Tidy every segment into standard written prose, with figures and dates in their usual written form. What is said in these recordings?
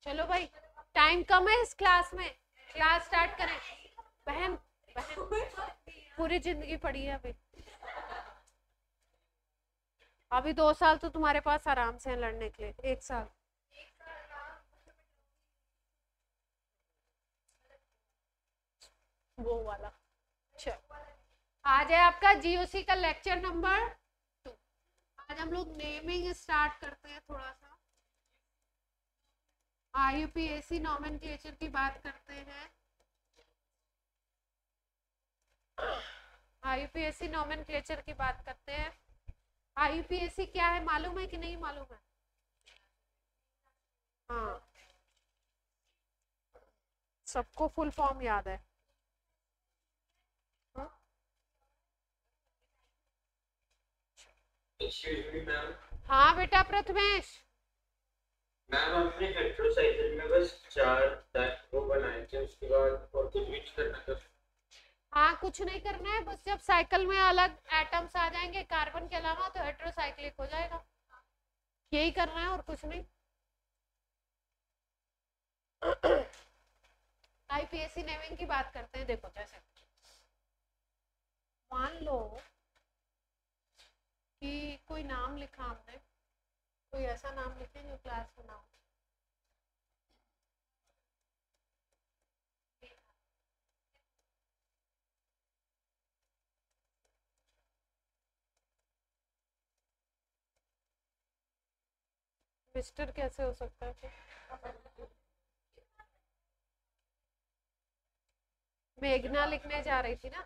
चलो भाई, टाइम कम है इस क्लास में, क्लास स्टार्ट करें। बहन बहन पूरी जिंदगी पड़ी है अभी। अभी 2 साल तो तुम्हारे पास आराम से है लड़ने के लिए, 1 साल। वो वाला। चलो, आज है आपका जीओसी का लेक्चर नंबर 2। आज हम लोग नेमिंग स्टार्ट करते हैं थोड़ा सा। आईयूपीएसी नॉमेनक्लेचर की बात करते हैं। आईयूपीएसी नॉमेनक्लेचर की बात करते हैं। आईयूपीएसी क्या है, मालूम है कि नहीं मालूम है? हाँ, सबको फुल फॉर्म याद है। हाँ बेटा प्रथमेश। मैम आपने हेटेरोसाइकिल में बस 4 वो बनाए थे, उसके बाद और कुछ भी करना था? हाँ, कुछ नहीं करना है, बस जब साइकिल में अलग एटम्स आ जाएंगे कार्बन के अलावा तो हेटेरोसाइक्लिक हो जाएगा। यही करना है और कुछ नहीं। आईपीएसी नेमिंग की बात करते हैं। देखो, जैसे मान लो कि कोई नाम लिखा हमने, कोई ऐसा नाम लिखे जो क्लास में ना हो। मिस्टर कैसे हो सकता है? मेघना लिखने जा रही थी ना।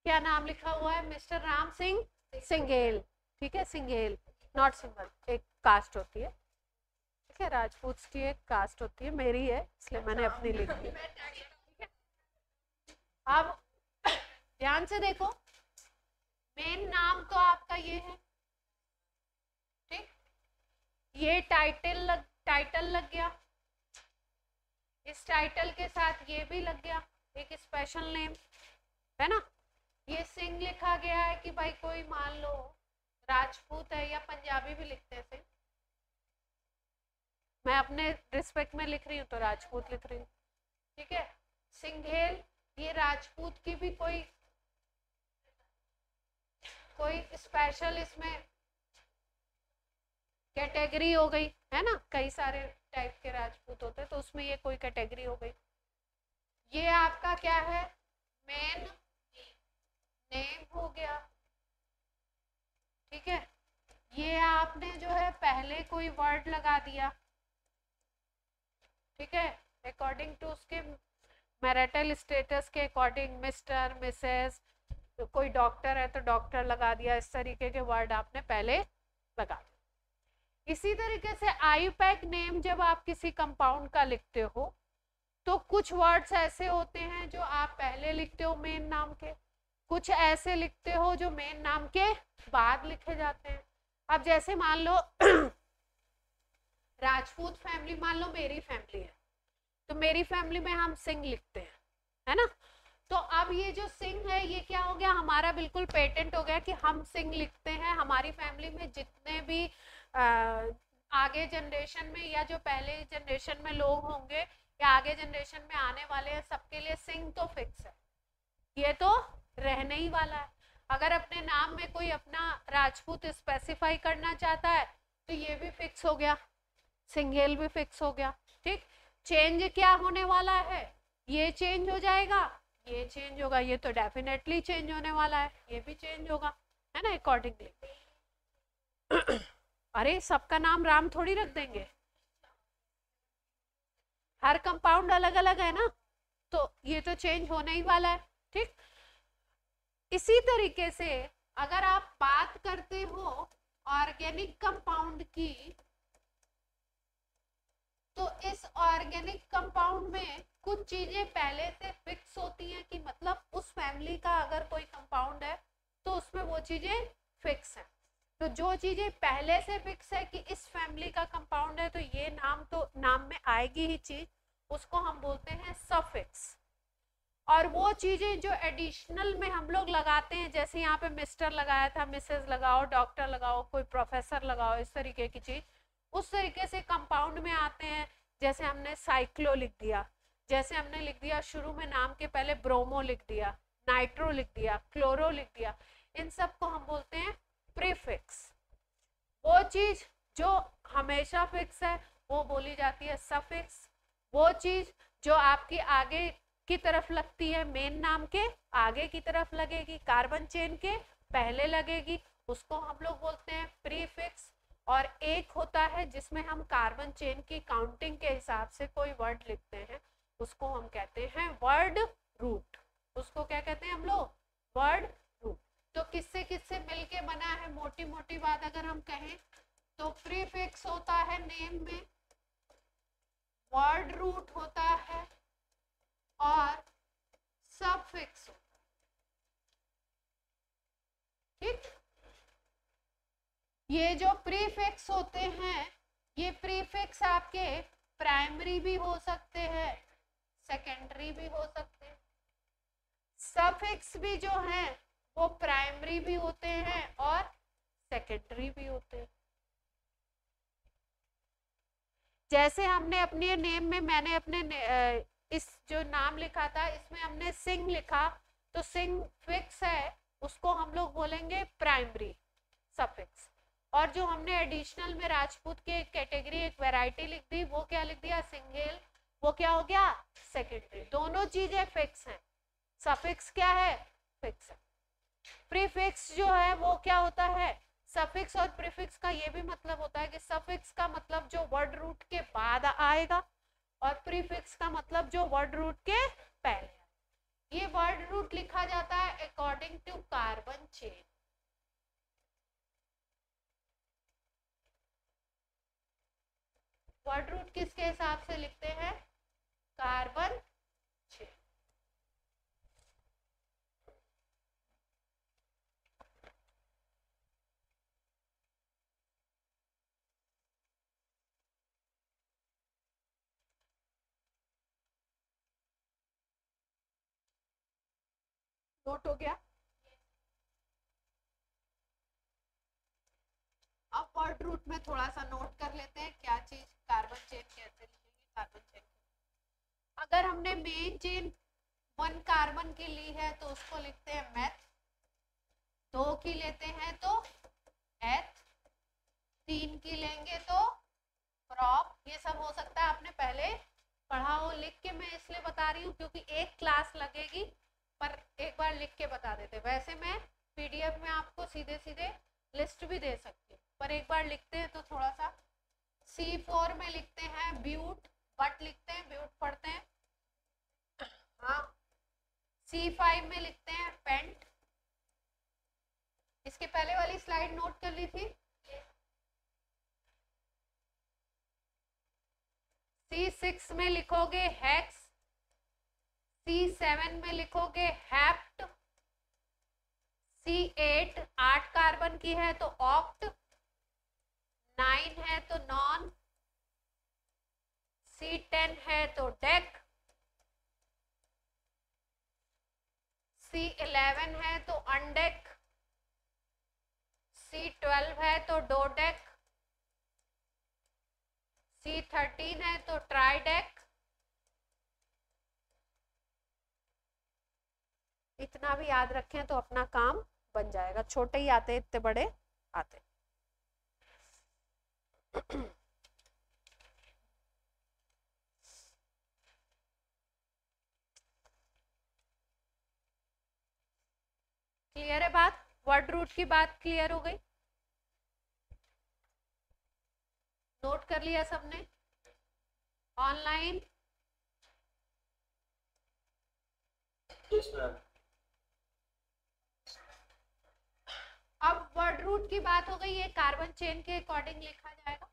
क्या नाम लिखा हुआ है? मिस्टर राम सिंह सिंघेल। ठीक है, सिंघेल, नॉट सिंगल। एक कास्ट होती है, ठीक है, राजपूत की एक कास्ट होती है, मेरी है इसलिए मैंने अपनी लिखी। अब ध्यान से देखो, मेन नाम तो आपका ये है, ठीक। ये टाइटल लग गया, इस टाइटल के साथ ये भी लग गया, एक स्पेशल नेम है ना। ये सिंह लिखा गया है कि भाई कोई मान लो राजपूत है, या पंजाबी भी लिखते हैं। मैं अपने रिस्पेक्ट में लिख रही हूँ तो राजपूत लिख रही हूँ, ठीक है। सिंघेल, ये राजपूत की भी कोई स्पेशल इसमें कैटेगरी हो गई है ना। कई सारे टाइप के राजपूत होते हैं तो उसमें ये कोई कैटेगरी हो गई। ये आपका क्या है? मेन नेम हो गया, ठीक है। ये आपने जो है पहले कोई वर्ड लगा दिया, ठीक है, अकॉर्डिंग टू उसके मैरिटल स्टेटस के अकॉर्डिंग, मिस्टर, मिसेस, तो कोई डॉक्टर है तो डॉक्टर लगा दिया। इस तरीके के वर्ड आपने पहले लगा दिया। इसी तरीके से आईयूपैक नेम जब आप किसी कंपाउंड का लिखते हो तो कुछ वर्ड्स ऐसे होते हैं जो आप पहले लिखते हो मेन नाम के, कुछ ऐसे लिखते हो जो मेन नाम के बाद लिखे जाते हैं। अब जैसे मान लो राजपूत फैमिली, मान लो मेरी फैमिली है तो मेरी फैमिली में हम सिंह लिखते हैं, है ना। तो अब ये जो सिंह है ये क्या हो गया, हमारा बिल्कुल पेटेंट हो गया कि हम सिंह लिखते हैं। हमारी फैमिली में जितने भी आगे जनरेशन में या जो पहले जनरेशन में लोग होंगे या आगे जनरेशन में आने वाले हैं, सबके लिए सिंह तो फिक्स है, ये तो रहने ही वाला है। अगर अपने नाम में कोई अपना राजपूत स्पेसिफाई करना चाहता है तो ये भी फिक्स हो गया, सिंघेल भी फिक्स हो गया, ठीक। चेंज क्या होने वाला है? ये चेंज हो जाएगा, ये चेंज होगा, ये तो डेफिनेटली चेंज होने वाला है, ये भी चेंज होगा, है ना, अकॉर्डिंगली। अरे सबका नाम राम थोड़ी रख देंगे, हर कंपाउंड अलग अलग है ना, तो ये तो चेंज होने ही वाला है, ठीक। इसी तरीके से अगर आप बात करते हो ऑर्गेनिक कंपाउंड की, तो इस ऑर्गेनिक कंपाउंड में कुछ चीजें पहले से फिक्स होती हैं कि मतलब उस फैमिली का अगर कोई कंपाउंड चीजें फिक्स है। तो जो चीजें पहले से फिक्स है कि इस फैमिली का कंपाउंड है तो ये नाम तो नाम में आएगी ही चीज, उसको हम बोलते हैं सफिक्स। और वो चीजें जो एडिशनल में हम लोग लगाते हैं, जैसे यहाँ पे मिस्टर लगाया था, मिसेस लगाओ, डॉक्टर लगाओ, कोई प्रोफेसर लगाओ, इस तरीके की चीज उस तरीके से कंपाउंड में आते हैं। जैसे हमने साइक्लो लिख दिया, जैसे हमने लिख दिया शुरू में नाम के पहले ब्रोमो लिख दिया, नाइट्रो लिख दिया, क्लोरो लिख दिया, इन सब को हम बोलते हैं प्रीफिक्स। वो चीज जो हमेशा फिक्स है वो बोली जाती है सफिक्स। वो चीज जो आपकी आगे की तरफ लगती है, मेन नाम के आगे की तरफ लगेगी, कार्बन चेन के पहले लगेगी, उसको हम लोग बोलते हैं प्रीफिक्स। और एक होता है जिसमें हम कार्बन चेन की काउंटिंग के हिसाब से कोई वर्ड लिखते हैं, उसको हम कहते हैं वर्ड रूट। उसको क्या कहते हैं हम लोग? Word root. तो किससे किससे मिलके बना है, मोटी मोटी बात अगर हम कहें तो प्रीफिक्स होता है नेम में, वर्ड रूट होता है और सफिक्स होता है। ठीक, ये जो प्रीफिक्स होते हैं, ये प्रीफिक्स आपके प्राइमरी भी हो सकते हैं, सेकेंडरी भी हो सकते हैं। सफिक्स भी जो है वो प्राइमरी भी होते हैं और सेकेंडरी भी होते हैं। जैसे हमने अपने नेम में, मैंने अपने इस जो नाम लिखा था इसमें हमने सिंह लिखा, तो सिंह फिक्स है, उसको हम लोग बोलेंगे प्राइमरी सफिक्स। और जो हमने एडिशनल में राजपूत के कैटेगरी एक वैरायटी लिख दी, वो क्या लिख दिया? सिंगल, वो क्या हो गया? सेकेंडरी। दोनों चीजें फिक्स हैं। सफिक्स क्या है? फिक्स है। प्रीफिक्स जो है वो क्या होता है? सफिक्स और प्रीफिक्स का ये भी मतलब होता है कि सफिक्स का मतलब जो वर्ड रूट के बाद आएगा और प्रीफिक्स का मतलब जो वर्ड रूट के पहले। ये वर्ड रूट लिखा जाता है according to carbon chain. Word root किसके हिसाब से लिखते हैं? Carbon chain. नोट हो गया? अब वर्ड रूट में थोड़ा सा नोट कर लेते हैं क्या चीज, कार्बन चेन कैसे लिखेंगे। कार्बन चेन अगर हमने मेन चेन 1 कार्बन की ली है तो उसको लिखते हैं मेथ, 2 की लेते हैं तो एथ, 3 की लेंगे तो प्रॉप। ये सब हो सकता है आपने पहले पढ़ा हो, लिख के मैं इसलिए बता रही हूँ क्योंकि एक क्लास लगेगी, पर एक बार लिख के बता देते। वैसे मैं पीडीएफ में आपको सीधे सीधे लिस्ट भी दे सकती हूँ, पर एक बार लिखते हैं तो थोड़ा सा। C4 में लिखते हैं ब्यूट, बट लिखते हैं ब्यूट पढ़ते हैं, हाँ। C5 में लिखते हैं पेंट। इसके पहले वाली स्लाइड नोट कर ली थी। C6 में लिखोगे हेक्स, C7 में लिखोगे हेप्ट, C8 8 कार्बन की है तो ऑक्ट, 9 है तो नॉन, C10 है तो डेक, C11 है तो अनडेक, C12 है तो डोडेक, C13 है तो ट्राइडेक। इतना भी याद रखें तो अपना काम बन जाएगा। छोटे ही आते, इतने बड़े आते। क्लियर है बात? वर्ड रूट की बात क्लियर हो गई? नोट कर लिया सबने? ऑनलाइन? Yes ma'am. अब वर्ड रूट की बात हो गई, ये कार्बन चेन के अकॉर्डिंग लिखा जाएगा।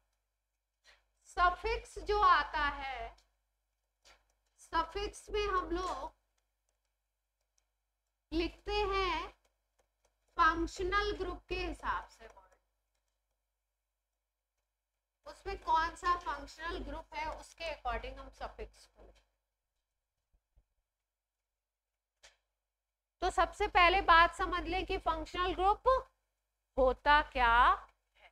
सफिक्स जो आता है, सफिक्स में हम लोग लिखते हैं फंक्शनल ग्रुप के हिसाब से वर्ड, उसमें कौन सा फंक्शनल ग्रुप है उसके अकॉर्डिंग हम सफिक्स को लिखते हैं। तो सबसे पहले बात समझ लें कि फंक्शनल ग्रुप होता क्या है।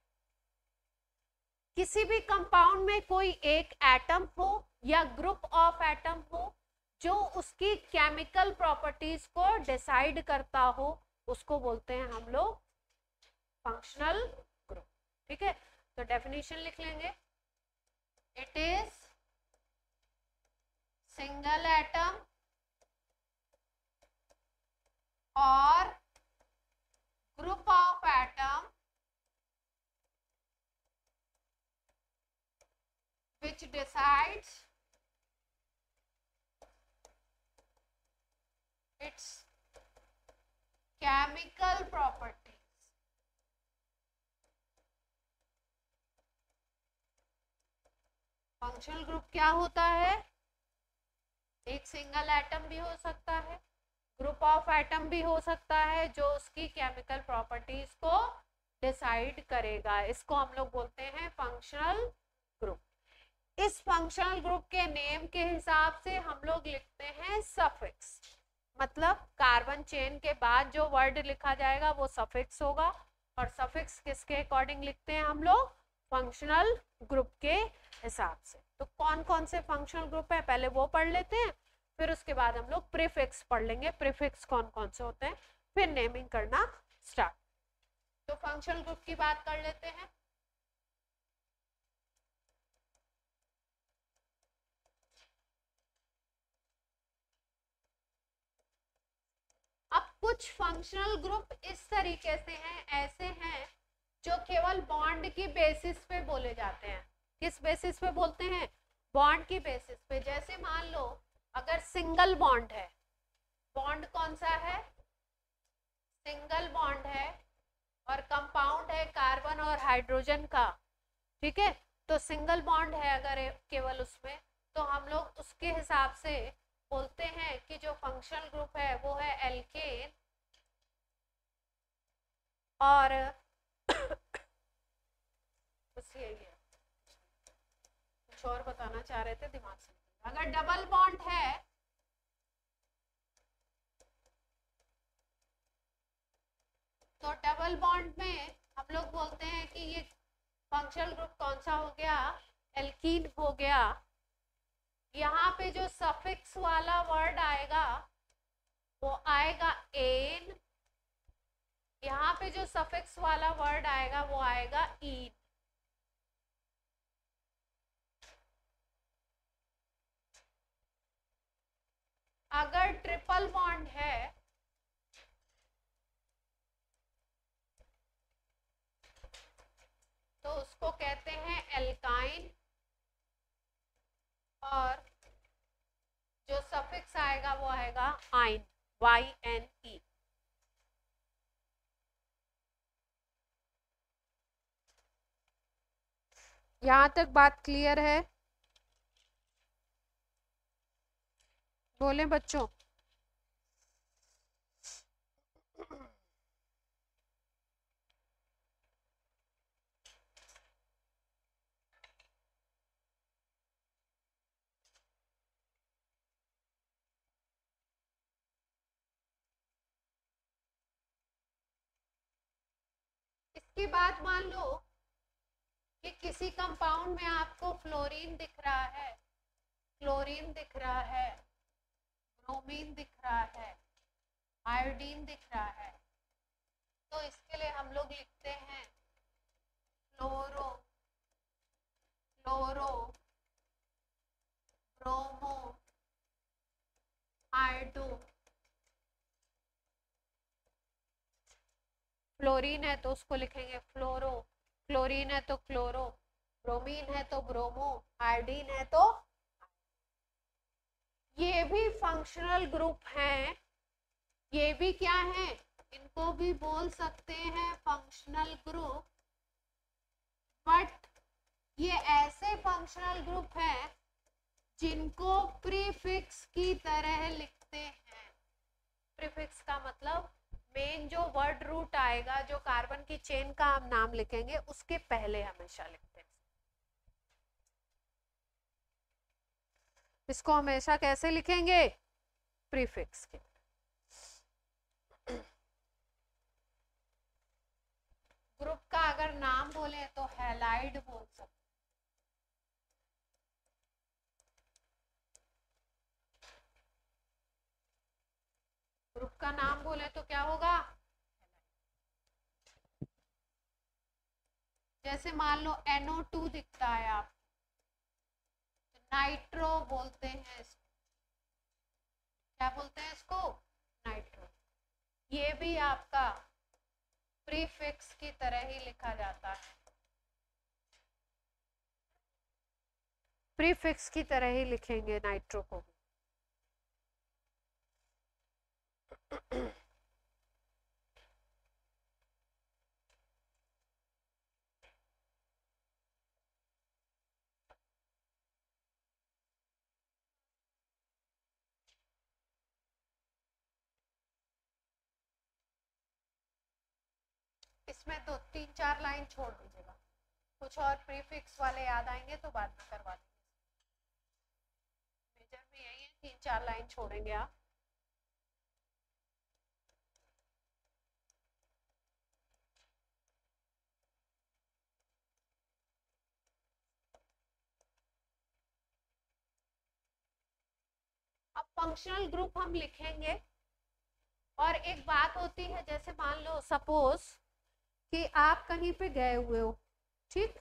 किसी भी कंपाउंड में कोई एक एटम हो या ग्रुप ऑफ एटम हो जो उसकी केमिकल प्रॉपर्टीज को डिसाइड करता हो, उसको बोलते हैं हम लोग फंक्शनल ग्रुप। ठीक है, तो डेफिनेशन लिख लेंगे, इट इज सिंगल एटम और group of atom which decides its chemical properties। Functional group क्या होता है? एक सिंगल एटम भी हो सकता है, ग्रुप ऑफ एटम भी हो सकता है, जो उसकी केमिकल प्रॉपर्टीज को डिसाइड करेगा। इसको हम लोग बोलते हैं फंक्शनल ग्रुप। इस फंक्शनल ग्रुप के नेम के हिसाब से हम लोग लिखते हैं सफिक्स, मतलब कार्बन चेन के बाद जो वर्ड लिखा जाएगा वो सफिक्स होगा। और सफिक्स किसके अकॉर्डिंग लिखते हैं हम लोग? फंक्शनल ग्रुप के हिसाब से। तो कौन कौन से फंक्शनल ग्रुप है पहले वो पढ़ लेते हैं, फिर उसके बाद हम लोग प्रीफिक्स पढ़ लेंगे, प्रीफिक्स कौन कौन से होते हैं, फिर नेमिंग करना स्टार्ट। तो फंक्शनल ग्रुप की बात कर लेते हैं। अब कुछ फंक्शनल ग्रुप इस तरीके से हैं, ऐसे हैं जो केवल बॉन्ड की बेसिस पे बोले जाते हैं। किस बेसिस पे बोलते हैं? बॉन्ड की बेसिस पे। जैसे मान लो अगर सिंगल बॉन्ड है, बॉन्ड कौन सा है? सिंगल बॉन्ड है और कंपाउंड है कार्बन और हाइड्रोजन का, ठीक है, तो सिंगल बॉन्ड है अगर केवल उसमें, तो हम लोग उसके हिसाब से बोलते हैं कि जो फंक्शनल ग्रुप है वो है एल्केन। और बस यही है, कुछ और बताना चाह रहे थे दिमाग से। अगर डबल बॉन्ड है तो डबल बॉन्ड में हम लोग बोलते हैं कि ये फंक्शनल ग्रुप कौन सा हो गया? एल्कीन हो गया। यहाँ पे जो सफिक्स वाला वर्ड आएगा वो आएगा एन, यहाँ पे जो सफिक्स वाला वर्ड आएगा वो आएगा ईन। अगर ट्रिपल बॉन्ड है तो उसको कहते हैं एल्काइन, और जो सफिक्स आएगा वो आएगा आइन, YNE। यहां तक बात क्लियर है? बोले बच्चों। इसके बाद मान लो कि किसी कंपाउंड में आपको फ्लोरीन दिख रहा है, क्लोरीन दिख रहा है, ब्रोमीन दिख रहा है, आयोडीन दिख रहा है, तो इसके लिए हम लोग लिखते हैं फ्लोरो, क्लोरो, ब्रोमो, आयोडो। फ्लोरीन है तो उसको लिखेंगे फ्लोरो, क्लोरीन है तो क्लोरो, ब्रोमीन है तो ब्रोमो, आयोडीन है तो। ये भी फंक्शनल ग्रुप हैं, ये भी क्या है? इनको भी बोल सकते हैं फंक्शनल ग्रुप। बट ये ऐसे फंक्शनल ग्रुप हैं जिनको प्रीफिक्स की तरह लिखते हैं। प्रीफिक्स का मतलब में मेन जो वर्ड रूट आएगा, जो कार्बन की चेन का हम नाम लिखेंगे, उसके पहले हमेशा लिखते हैं। इसको हमेशा कैसे लिखेंगे? प्रीफिक्स के। ग्रुप का अगर नाम बोले तो हैलाइड बोल सकते। ग्रुप का नाम बोले तो क्या होगा? जैसे मान लो NO2 दिखता है आप, नाइट्रो बोलते हैं इसको। क्या बोलते हैं इसको? नाइट्रो। ये भी आपका प्रीफिक्स की तरह ही लिखा जाता है, प्रीफिक्स की तरह ही लिखेंगे नाइट्रो को भी। इसमें 2-3-4 लाइन छोड़ दीजिएगा, कुछ और प्रीफिक्स वाले याद आएंगे तो बाद में करवा देंगे। मेजर में यही है, 3-4 लाइन छोड़ेंगे आप। अब फंक्शनल ग्रुप हम लिखेंगे, और एक बात होती है, जैसे मान लो सपोज कि आप कहीं पे गए हुए हो, ठीक,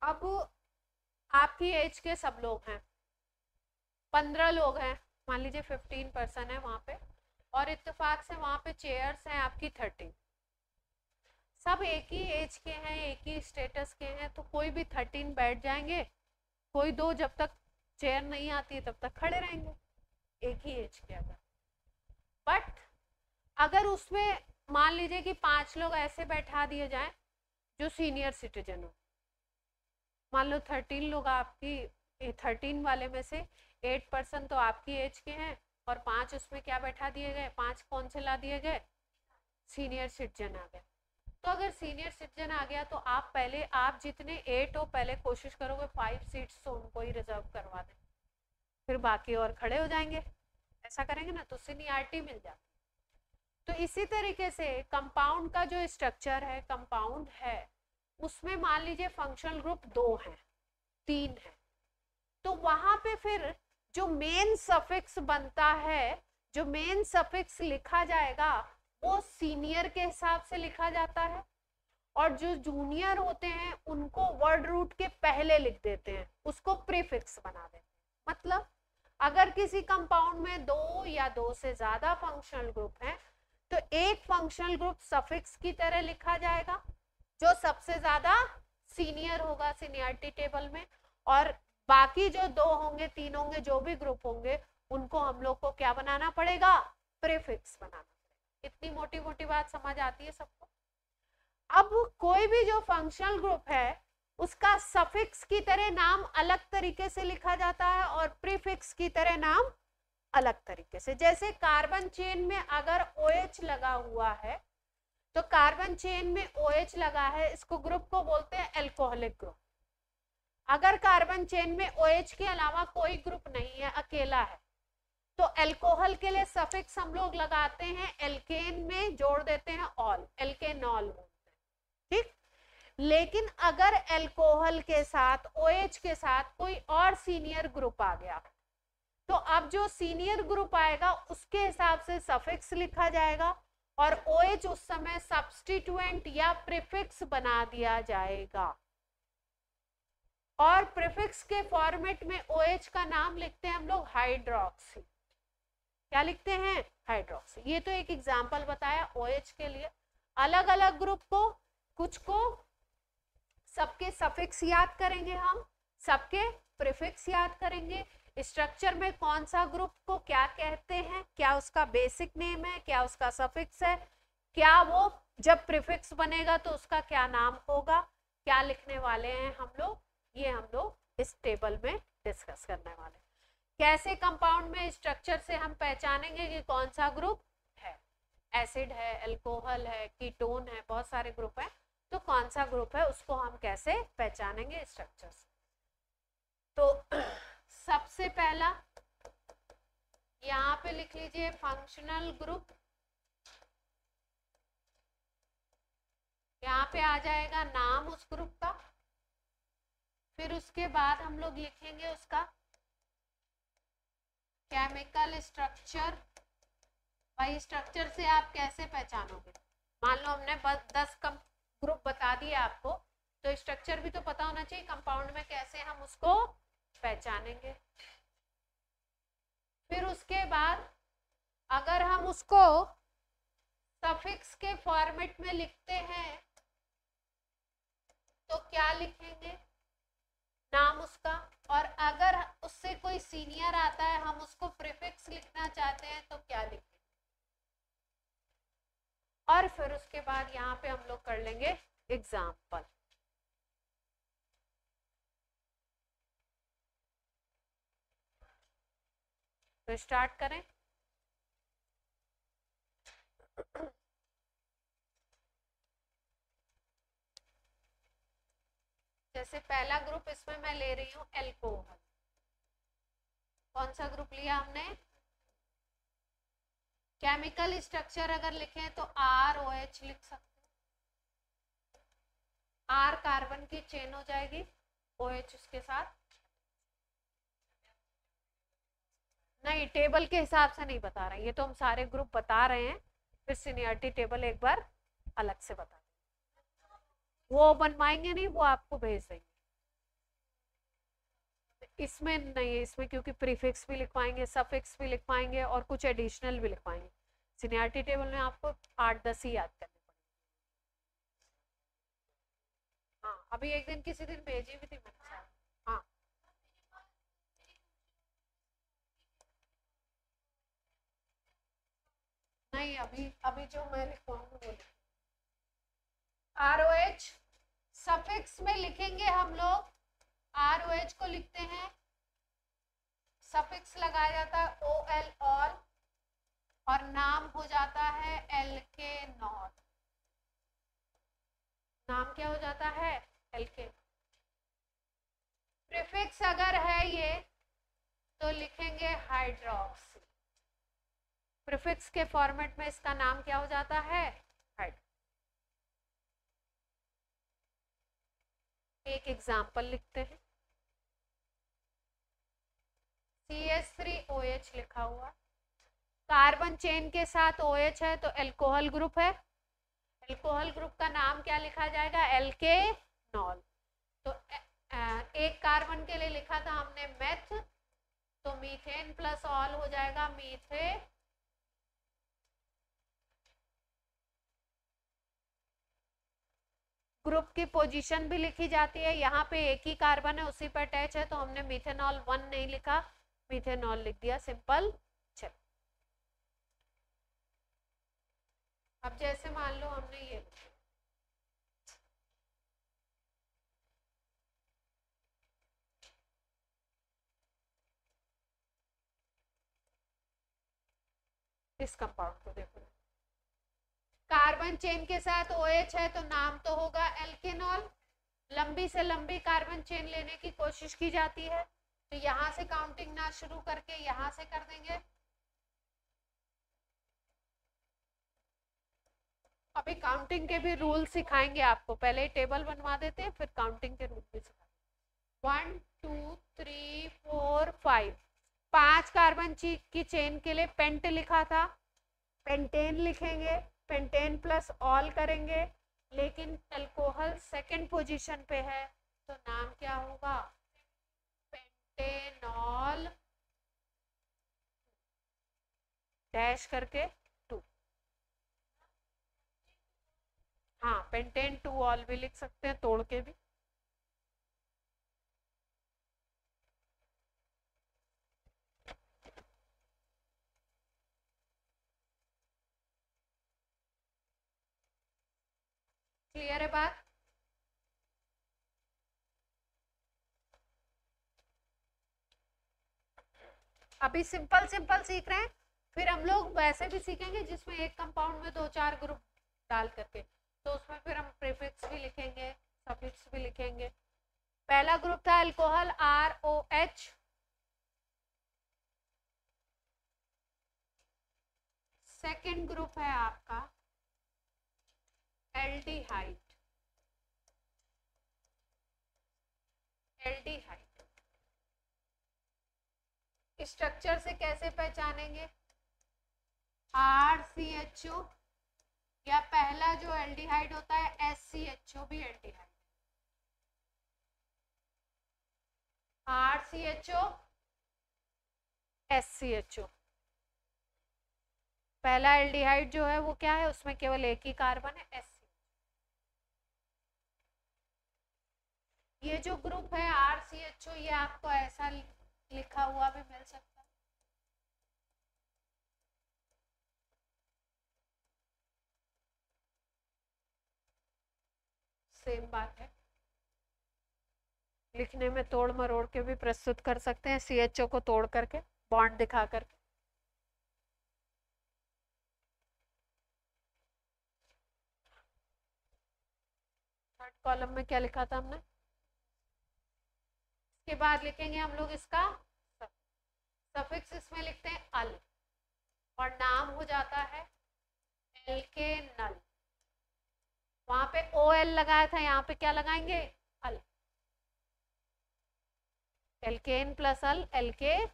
अब आपकी एज के सब लोग हैं, 15 लोग हैं, मान लीजिए 15 पर्सन है वहां पे, और इत्तेफाक से वहां पे चेयर्स हैं आपकी 30, सब एक ही एज के हैं, एक ही स्टेटस के हैं, तो कोई भी 13 बैठ जाएंगे, कोई 2 जब तक चेयर नहीं आती है तब तक खड़े रहेंगे, एक ही एज के। बट अगर उसमें मान लीजिए कि 5 लोग ऐसे बैठा दिए जाएं जो सीनियर सिटीजन हो, मान लो 13 लोग आपकी, 13 वाले में से 8% तो आपकी एज के हैं, और 5 उसमें क्या बैठा दिए गए? 5 कौन से ला दिए गए? सीनियर सिटीजन आ गए। तो अगर सीनियर सिटीजन आ गया तो आप पहले, आप जितने 8 हो, पहले कोशिश करोगे 5 सीट्स तो उनको ही रिजर्व करवा दें, फिर बाकी और खड़े हो जाएंगे। ऐसा करेंगे ना तो सीनियरिटी मिल जाती। तो इसी तरीके से कंपाउंड का जो स्ट्रक्चर है, कंपाउंड है, उसमें मान लीजिए फंक्शनल ग्रुप 2 है, 3 है, तो वहां पे फिर जो मेन सफिक्स बनता है, जो मेन सफिक्स लिखा जाएगा वो सीनियर के हिसाब से लिखा जाता है, और जो जूनियर होते हैं उनको वर्ड रूट के पहले लिख देते हैं, उसको प्रीफिक्स बना देते हैं। मतलब अगर किसी कंपाउंड में 2 या 2 से ज्यादा फंक्शनल ग्रुप हैं, तो एक फंक्शनल ग्रुप सफिक्स की तरह लिखा जाएगा, जो सबसे ज्यादा सीनियर होगा सीनियरिटी टेबल में, और बाकी जो 2 होंगे, 3 होंगे, जो भी ग्रुप होंगे, उनको हम लोग को क्या बनाना पड़ेगा? प्रीफिक्स बनाना पड़ेगा। इतनी मोटी मोटी बात समझ आती है सबको? अब कोई भी जो फंक्शनल ग्रुप है उसका सफिक्स की तरह नाम अलग तरीके से लिखा जाता है, और प्रीफिक्स की तरह नाम अलग तरीके से। जैसे कार्बन चेन में अगर OH लगा हुआ है, तो कार्बन चेन में OH लगा है, इसको ग्रुप को बोलते हैं एल्कोहलिक ग्रुप। अगर कार्बन चेन में OH के अलावा कोई ग्रुप नहीं है, अकेला है, तो एल्कोहल के लिए सफिक्स हम लोग लगाते हैं, एल्केन में जोड़ देते हैं ऑल, एल्केनॉल बोलते हैं, ठीक। लेकिन अगर एल्कोहल के साथ, OH के साथ कोई और सीनियर ग्रुप आ गया, तो अब जो सीनियर ग्रुप आएगा उसके हिसाब से सफिक्स लिखा जाएगा, और OH उस समय सब्स्टिट्यूएंट या प्रीफिक्स बना दिया जाएगा। और प्रीफिक्स के फॉर्मेट में OH का नाम लिखते हैं हम लोग हाइड्रोक्सी। क्या लिखते हैं? हाइड्रोक्सी। ये तो एक एग्जांपल बताया OH के लिए। अलग अलग ग्रुप को, कुछ को सबके सफिक्स याद करेंगे हम, सबके प्रीफिक्स याद करेंगे, स्ट्रक्चर में कौन सा ग्रुप को क्या कहते हैं, क्या उसका बेसिक नेम है, क्या उसका सफिक्स है, क्या वो जब प्रीफिक्स बनेगा तो उसका क्या नाम होगा, क्या लिखने वाले हैं हम लोग, ये हम लोग इस टेबल में डिस्कस करने वाले हैं। कैसे कंपाउंड में स्ट्रक्चर से हम पहचानेंगे कि कौन सा ग्रुप है। एसिड है, अल्कोहल है, कीटोन है, बहुत सारे ग्रुप है, तो कौन सा ग्रुप है उसको हम कैसे पहचानेंगे स्ट्रक्चर से। तो सबसे पहला यहाँ पे लिख लीजिए फंक्शनल ग्रुप, यहाँ पे आ जाएगा नाम उस ग्रुप का, फिर उसके बाद हम लोग लिखेंगे उसका केमिकल स्ट्रक्चर। भाई स्ट्रक्चर से आप कैसे पहचानोगे, मान लो हमने बस 10 ग्रुप बता दिए आपको, तो स्ट्रक्चर भी तो पता होना चाहिए कंपाउंड में कैसे हम उसको पहचानेंगे। फिर उसके बाद अगर हम उसको सफिक्स के फॉर्मेट में लिखते हैं तो क्या लिखेंगे, नाम उसका, और अगर उससे कोई सीनियर आता है हम उसको प्रीफिक्स लिखना चाहते हैं तो क्या लिखेंगे। और फिर उसके बाद यहाँ पे हम लोग कर लेंगे एग्जाम्पल। तो स्टार्ट करें। जैसे पहला ग्रुप इसमें मैं ले रही हूँ एल्कोहल, कौन सा ग्रुप लिया हमने, केमिकल स्ट्रक्चर अगर लिखें तो ROH लिख सकते हैं, R कार्बन की चेन हो जाएगी, OH उसके साथ, नहीं टेबल के हिसाब से नहीं बता रहे, ये तो हम सारे ग्रुप बता रहे हैं, फिर सीनियरिटी टेबल एक बार अलग से बता, वो बनवाएंगे नहीं, वो आपको भेज देंगे। इसमें नहीं है, इसमें क्योंकि प्रीफिक्स भी लिखवाएंगे, सफिक्स भी लिखवाएंगे और कुछ एडिशनल भी लिखवाएंगे। सीनियरिटी टेबल में आपको 8-10 ही याद करने पड़ेंगे। हाँ अभी एक दिन किसी दिन भेजी भी थी मैंने साथ। हाँ नहीं अभी अभी जो मैं लिखवाऊंगी वो ROH सफिक्स में लिखेंगे हम लोग, ROH को लिखते हैं, सफिक्स लगाया जाता है OL ऑल, और नाम हो जाता है एल्केनॉल, नाम क्या हो जाता है एल्के। प्रीफिक्स अगर है ये तो लिखेंगे हाइड्रोक्सी, प्रीफिक्स के फॉर्मेट में इसका नाम क्या हो जाता है हाइड। एक एग्जांपल लिखते हैं, CH3OH लिखा हुआ, कार्बन चेन के साथ OH है तो एल्कोहल ग्रुप है, एल्कोहल ग्रुप का नाम क्या लिखा जाएगा एल्केनॉल। तो एक कार्बन के लिए लिखा था हमने मेथ, तो मीथेन प्लस ऑल हो जाएगा मीथे। ग्रुप की पोजीशन भी लिखी जाती है, यहाँ पे एक ही कार्बन है उसी पर अटैच है, तो हमने मीथेनॉल 1 नहीं लिखा, मीथेनॉल लिख दिया सिंपल। चल अब जैसे मान लो हमने ये इस कंपाउंड को देखो, कार्बन चेन के साथ OH है तो नाम तो होगा एल्केनॉल, लंबी से लंबी कार्बन चेन लेने की कोशिश की जाती है, तो यहां से काउंटिंग ना शुरू करके यहां से कर देंगे। अभी काउंटिंग के भी रूल सिखाएंगे आपको, पहले टेबल बनवा देते हैं फिर काउंटिंग के रूल भी सिखाएंगे। 1 2 3 4 5, 5 कार्बन की चेन के लिए पेंट लिखा था, पेंटेन लिखेंगे, पेंटेन प्लस ऑल करेंगे, लेकिन अल्कोहल सेकंड पोजीशन पे है तो नाम क्या होगा पेंटेनॉल डैश करके 2। हाँ पेंटेन 2 ऑल भी लिख सकते हैं तोड़ के भी। क्लियर है बात। अभी सिंपल सिंपल सीख रहे हैं, फिर हम लोग वैसे भी सीखेंगे जिसमें एक कंपाउंड में 2-4 ग्रुप डाल करके, तो उसमें फिर हम प्रीफिक्स भी लिखेंगे, सफिक्स भी लिखेंगे। पहला ग्रुप था अल्कोहल ROH, सेकंड ग्रुप है आपका एल्डिहाइड। एल्डिहाइड स्ट्रक्चर से कैसे पहचानेंगे? RCHO, या पहला जो एल्डिहाइड होता है SCHO भी एल्डिहाइड। RCHO SCHO, पहला एल्डिहाइड जो है वो क्या है, उसमें केवल एक ही कार्बन है SC। ये जो ग्रुप है RCHO, ये आपको ऐसा लिखा हुआ भी मिल सकता है। सेम बात है, लिखने में तोड़ मरोड़ के भी प्रस्तुत कर सकते हैं, CHO को तोड़ करके, बॉन्ड दिखा करके। थर्ड कॉलम में क्या लिखा था हमने? इसके बाद लिखेंगे हम लोग इसका सफिक्स, इसमें लिखते हैं अल, और नाम हो जाता है एल्केनल। वहां पे OL लगाया था, यहाँ पे क्या लगाएंगे? अल। एल्केन प्लस अल, एल्केनल।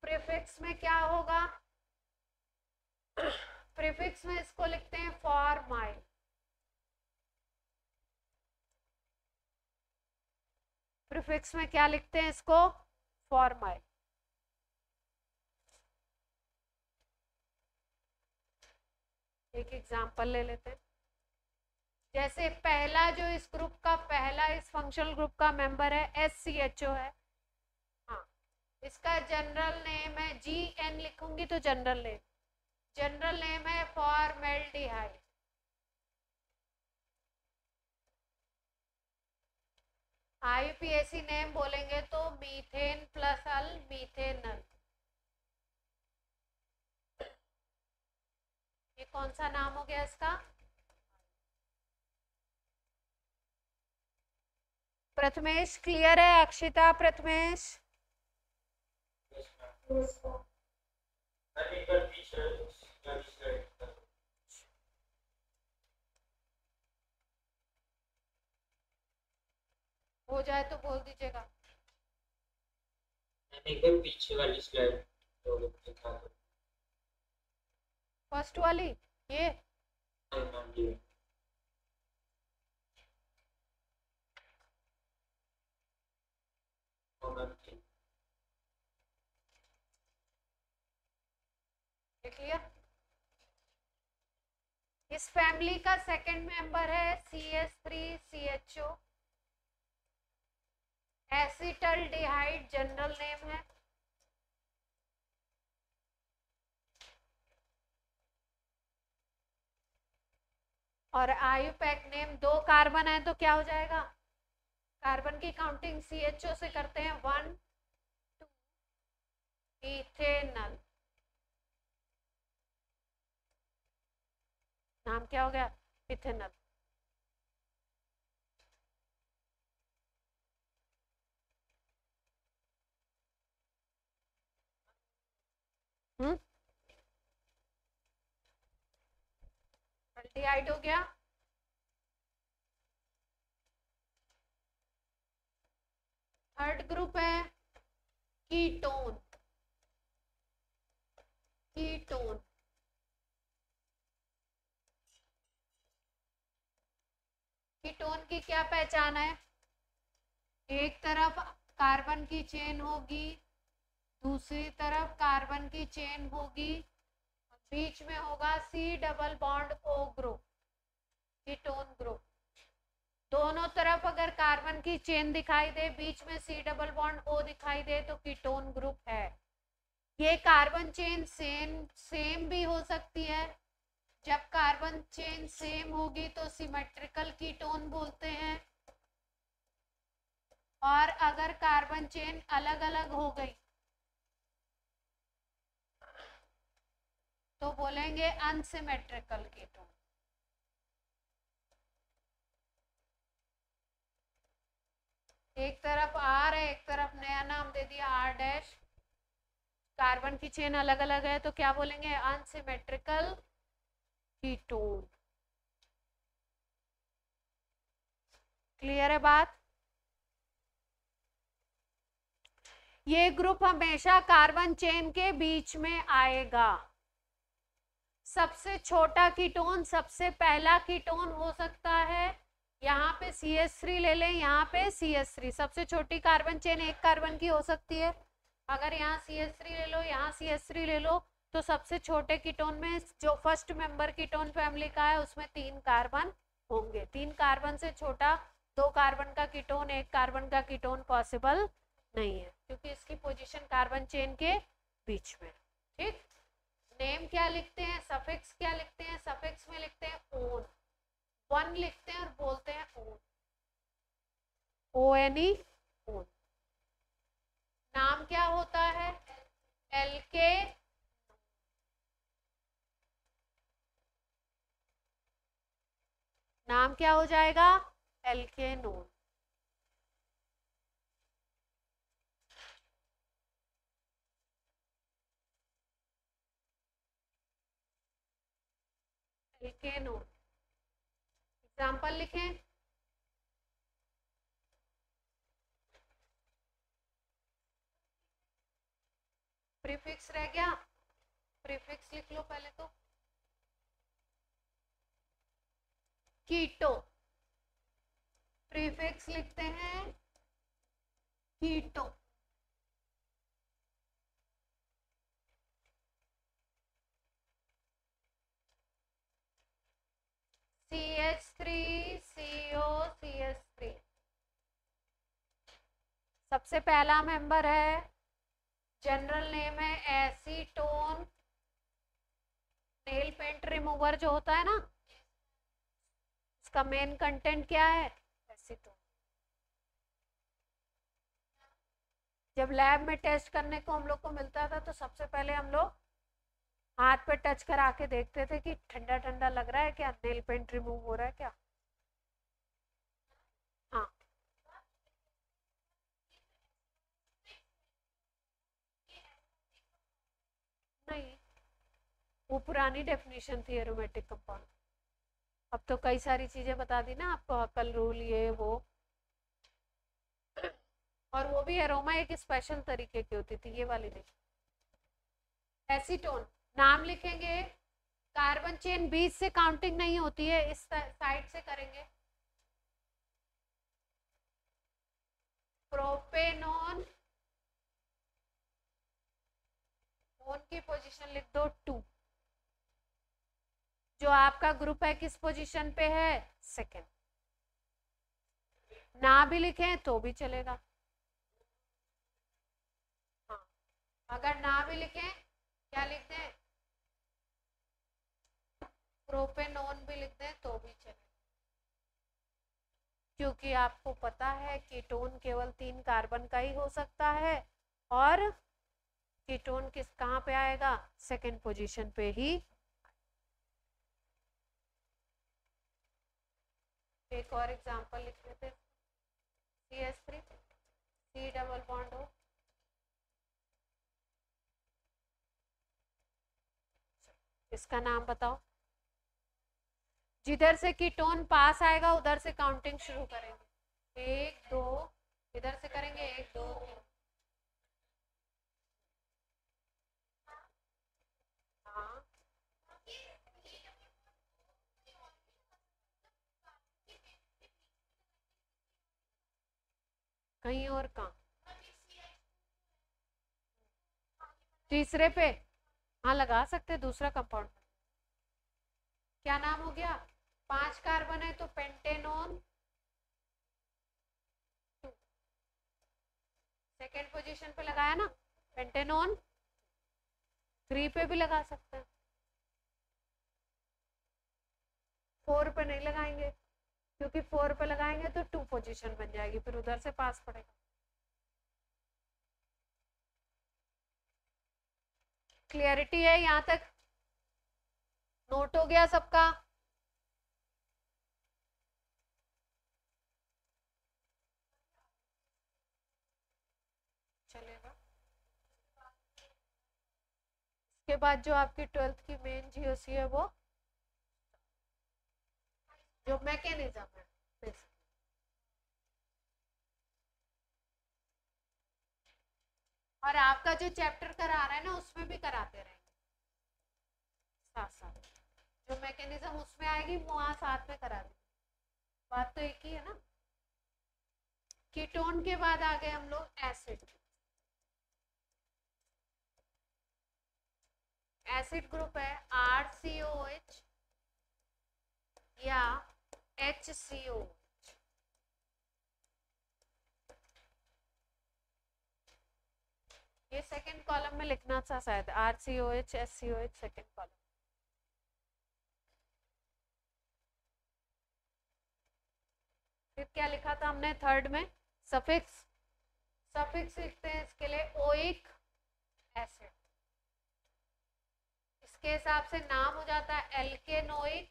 प्रीफिक्स में क्या होगा? प्रीफिक्स में इसको लिखते हैं फॉर्माइल। प्रीफिक्स में क्या लिखते हैं इसको? फॉर्माइल। एक एग्जांपल ले लेते हैं। जैसे पहला जो इस ग्रुप का, पहला इस फंक्शनल ग्रुप का मेंबर है SCHO है। हाँ, इसका जनरल नेम है, GN लिखूंगी तो जनरल नेम, जनरल नेम है फॉर्मेल्डिहाइड। IUPAC नेम बोलेंगे तो मीथेन प्लस अल, मीथेनल। ये कौन सा नाम हो गया इसका? प्रथमेश क्लियर है? अक्षिता, प्रथमेश? हो जाए तो बोल दीजिएगा। एक बार पीछे वाली स्लाइड तो दिखा दो। फर्स्ट वाली ये देख लिया। इस फैमिली का सेकंड मेंबर है CH3CHO, एसिटल्डिहाइड जनरल नेम है। और IUPAC नेम, 2 कार्बन है तो क्या हो जाएगा? कार्बन की काउंटिंग CHO से करते हैं, 1 2, इथेनल। नाम क्या हो गया? इथेनल। एल्डिहाइड हो गया। थर्ड ग्रुप है कीटोन। कीटोन, कीटोन की क्या पहचान है? एक तरफ कार्बन की चेन होगी, दूसरी तरफ कार्बन की चेन होगी, बीच में होगा C double bond O group, ketone group. दोनों तरफ अगर कार्बन की चेन दिखाई दे, बीच में C डबल बॉन्ड O दिखाई दे तो कीटोन ग्रुप है। ये कार्बन चेन सेम भी हो सकती है। जब कार्बन चेन सेम होगी तो सिमेट्रिकल कीटोन बोलते हैं। और अगर कार्बन चेन अलग अलग हो गई तो बोलेंगे अनसिमेट्रिकल कीटोन। एक तरफ आर है, एक तरफ नया नाम दे दिया आर डैश, कार्बन की चेन अलग अलग है तो क्या बोलेंगे? Unsymmetrical ketone. क्लियर है बात? ये ग्रुप हमेशा कार्बन चेन के बीच में आएगा। सबसे छोटा कीटोन सबसे पहला कीटोन हो सकता है, यहाँ पे CH3 ले लें, यहाँ पे CH3। सबसे छोटी कार्बन चेन एक कार्बन की हो सकती है। अगर यहाँ CH3 ले लो, यहाँ CH3 ले लो, तो सबसे छोटे कीटोन में जो फर्स्ट मेंबर कीटोन फैमिली का है उसमें 3 कार्बन होंगे। 3 कार्बन से छोटा 2 कार्बन का कीटोन, 1 कार्बन का कीटोन पॉसिबल नहीं है, क्योंकि इसकी पोजीशन कार्बन चेन के बीच में। ठीक, नेम क्या लिखते हैं, सफिक्स क्या लिखते हैं? सफिक्स में लिखते हैं ओन, वन लिखते हैं और बोलते हैं ओन, ONE, ओन। नाम क्या होता है? एल्के, नाम क्या हो जाएगा? एल्केनोन। एल्केनोन। एग्जाम्पल लिखें, प्रीफिक्स रह गया, प्रीफिक्स लिख लो पहले तो। कीटो, प्रीफिक्स लिखते हैं कीटो। CH3 CO CH3 सबसे पहला मेंबर है, जनरल नेम है एसीटोन। नेल पेंट रिमूवर जो होता है ना, इसका मेन कंटेंट क्या है? एसीटोन। जब लैब में टेस्ट करने को हम लोग को मिलता था तो सबसे पहले हम लोग हाथ पे टच करा के देखते थे कि ठंडा ठंडा लग रहा है क्या, नेल पेंट रिमूव हो रहा है क्या। हाँ, नहीं, वो पुरानी डेफिनेशन थी एरोमेटिक कंपाउंड। अब तो कई सारी चीजें बता दी ना आपको, अकल रूल ये वो, और वो भी एरोमा एक स्पेशल तरीके की होती थी, ये वाली नहीं। एसीटोन नाम लिखेंगे, कार्बन चेन बीच से काउंटिंग नहीं होती है, इस साइड से करेंगे। प्रोपेनोन, ओन की पोजीशन लिख दो 2। जो आपका ग्रुप है किस पोजीशन पे है? सेकेंड। ना भी लिखें तो भी चलेगा, हाँ, अगर ना भी लिखें क्या लिख दें? प्रोपेनोन भी लिख दें तो भी चलेगा, क्योंकि आपको पता है कीटोन केवल 3 कार्बन का ही हो सकता है, और कीटोन किस कहाँ पे आएगा? सेकेंड पोजीशन पे ही। एक और एग्जांपल लिख लेते, CH3 C डबल बॉन्ड हो, इसका नाम बताओ। जिधर से कीटोन पास आएगा उधर से काउंटिंग शुरू करेंगे, 1 2, इधर से करेंगे 1 2 3। हाँ, कहीं और कहाँ? तीसरे पे, हाँ लगा सकते, दूसरा कंपाउंड। क्या नाम हो गया? 5 कार्बन है तो पेंटेनोन 2, सेकेंड पोजीशन पे लगाया ना, पेंटेनोन 3 पे भी लगा सकते हैं, 4 पे नहीं लगाएंगे। क्योंकि 4 पे लगाएंगे तो 2 पोजीशन बन जाएगी, फिर उधर से पास पड़ेगा। क्लियरिटी है यहाँ तक? नोट हो गया सबका? चलेगा। इसके बाद जो आपकी 12th की मेन जीओसी है वो जो मैकेनिज्म है basic। और आपका जो चैप्टर करा रहा है ना उसमें भी कराते रहेंगे साथ साथ, जो मैकेनिज्म उसमें आएगी वहां साथ में करा देंगे। बात तो एक ही है ना। कीटोन के बाद आ गए हम लोग एसिड। एसिड ग्रुप है RCOH या HCO। ये सेकंड कॉलम में लिखना था शायद, RCOH SCOH सेकंड कॉलम। फिर क्या लिखा था हमने थर्ड में? सफिक्स। सफिक्स लिखते हैं इसके लिए ओइक एसिड। इसके हिसाब से नाम हो जाता है एल्केनोइक।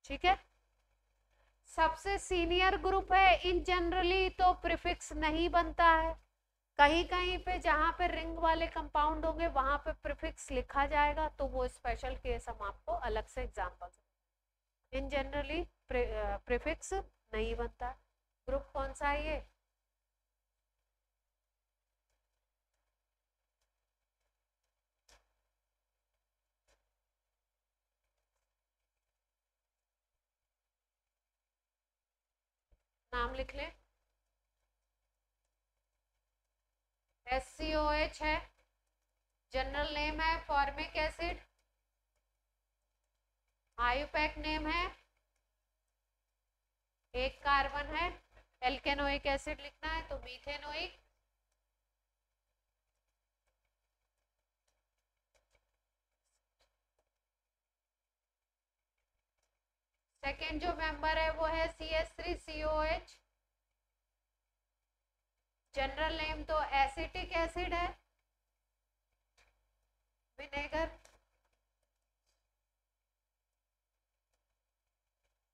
ठीक है। सबसे सीनियर ग्रुप है। इन जनरली तो प्रीफिक्स नहीं बनता है, कहीं कहीं पे जहां पे रिंग वाले कंपाउंड होंगे वहां पे प्रीफिक्स लिखा जाएगा, तो वो स्पेशल केस हम आपको अलग से एग्जांपल। इन जनरली प्रीफिक्स नहीं बनता। ग्रुप कौन सा है ये? नाम लिख ले। SCOH है, जनरल नेम है फॉर्मिक एसिड। आयुपैक नेम है, एक कार्बन है। एल्केनोइक एसिड लिखना है तो मीथेनोइक। सेकेंड जो मेंबर है वो है CH3COH। जनरल नेम तो एसिटिक एसिड है, vinegar.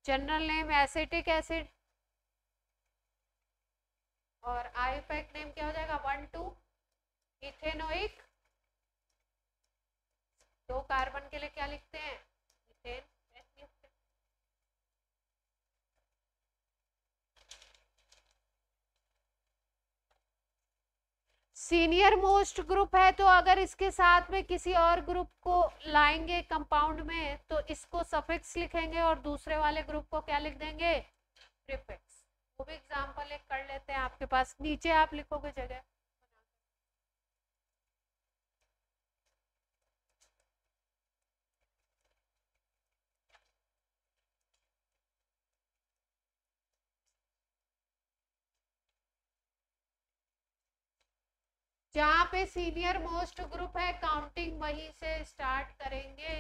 General name acetic acid. और आयुपैक नेम क्या हो जाएगा? 1,2 इथेनोइक। 2 कार्बन के लिए क्या लिखते हैं? इथेन। सीनियर मोस्ट ग्रुप है तो अगर इसके साथ में किसी और ग्रुप को लाएंगे कंपाउंड में तो इसको सफिक्स लिखेंगे और दूसरे वाले ग्रुप को क्या लिख देंगे? प्रीफिक्स। वो भी एग्जांपल एक कर लेते हैं, आपके पास नीचे आप लिखोगे जगह। जहाँ पे सीनियर मोस्ट ग्रुप है काउंटिंग वहीं से स्टार्ट करेंगे।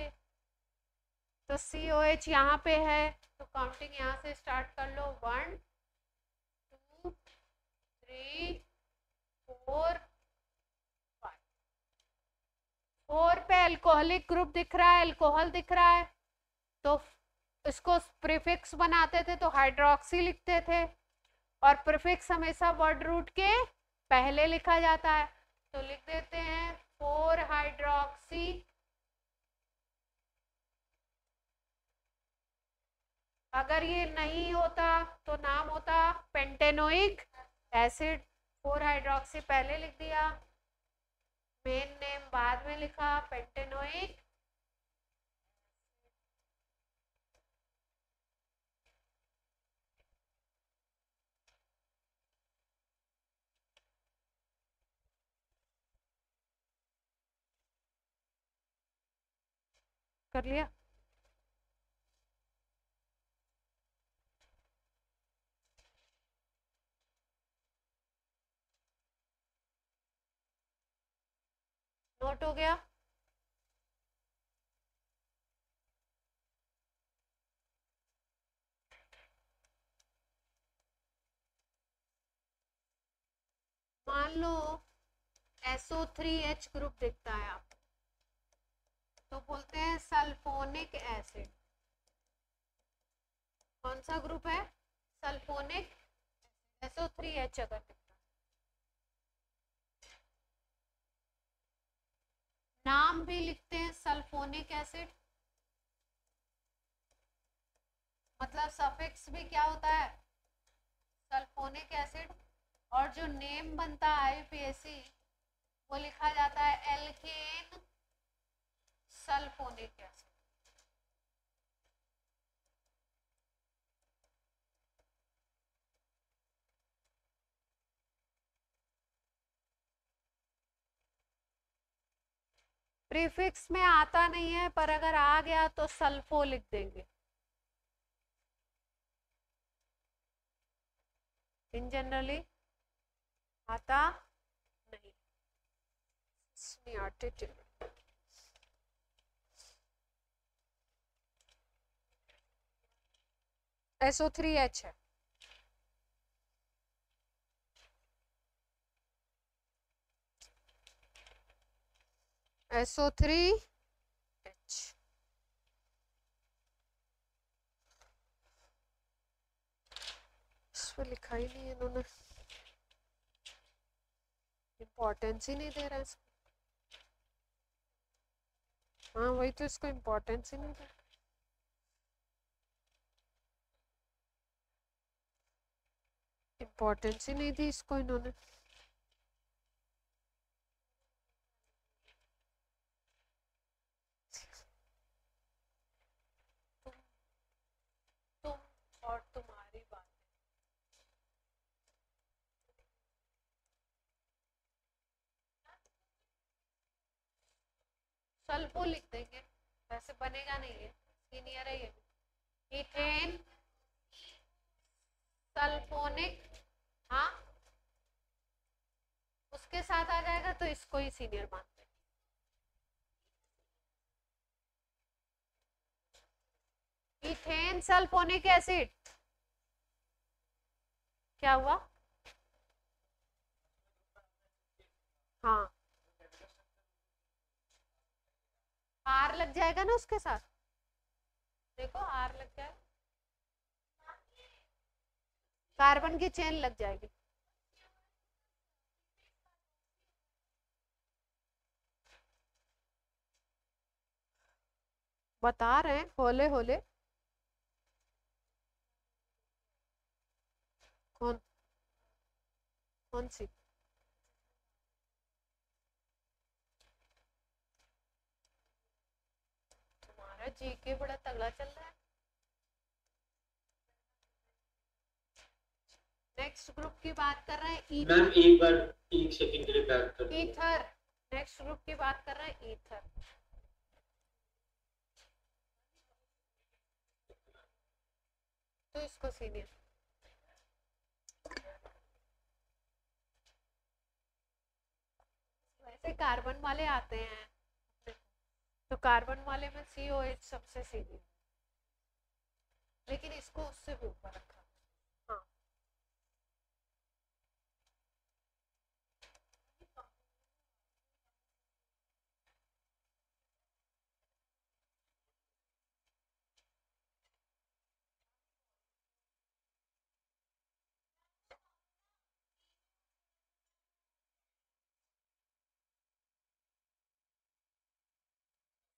तो COH यहाँ पे है तो काउंटिंग यहाँ से स्टार्ट कर लो। 1 2 3 4 5। 4 पे अल्कोहलिक ग्रुप दिख रहा है, अल्कोहल दिख रहा है, तो इसको प्रीफिक्स बनाते थे तो हाइड्रोक्सी लिखते थे। और प्रीफिक्स हमेशा वर्ड रूट के पहले लिखा जाता है, तो लिख देते हैं 4 हाइड्रोक्सी। अगर ये नहीं होता तो नाम होता पेंटेनोइक एसिड। 4 हाइड्रोक्सी पहले लिख दिया, मेन नेम बाद में लिखा पेंटेनोइक। कर लिया? नोट हो गया? मान लो SO3H ग्रुप दिखता है आप, तो बोलते हैं सल्फोनिक एसिड। कौन सा ग्रुप है? सल्फोनिक SO3H अगर दिखता है। नाम भी लिखते हैं सल्फोनिक एसिड, मतलब सफिक्स भी क्या होता है? Sulphonic acid. और जो नेम बनता है IUPAC वो लिखा जाता है एल्केन सल्फोनिक एसिड। प्रीफिक्स में आता नहीं है, पर अगर आ गया तो सल्फो लिख देंगे। इन जनरली आता नहीं, SO3H है। SO3H इसमें लिखा ही नहीं है इन्होंने, इम्पोर्टेंस ही नहीं दे रहा है इसको। हाँ वही तो, इसको इम्पोर्टेंस ही नहीं दे, इम्पोर्टेंस ही नहीं दी इसको इन्होंने। तुम और तुम्हारी बात। सल्फो लिख देंगे, वैसे बनेगा नहीं है, सीनियर है ये भी। इथेन सल्फोनिक, हाँ उसके साथ आ जाएगा तो इसको ही सीनियर मानते हैं। इथेन सल्फोनिक एसिड क्या हुआ? हाँ R लग जाएगा ना उसके साथ, देखो R लग जाएगा, कार्बन की चेन लग जाएगी। बता रहे हैं होले होले। कौन कौन सी? तुम्हारा जीके बड़ा तगड़ा चल रहा है। नेक्स्ट ग्रुप की बात कर रहे हैं मैम एक बार 1 सेकंड के लिए बैक कर दो। ईथर। नेक्स्ट ग्रुप की बात कर रहे हैं ईथर। तो इसको सीनियर, वैसे कार्बन वाले आते हैं तो कार्बन वाले में COH सबसे सीनियर, लेकिन इसको उससे भी ऊपर रखा। हाँ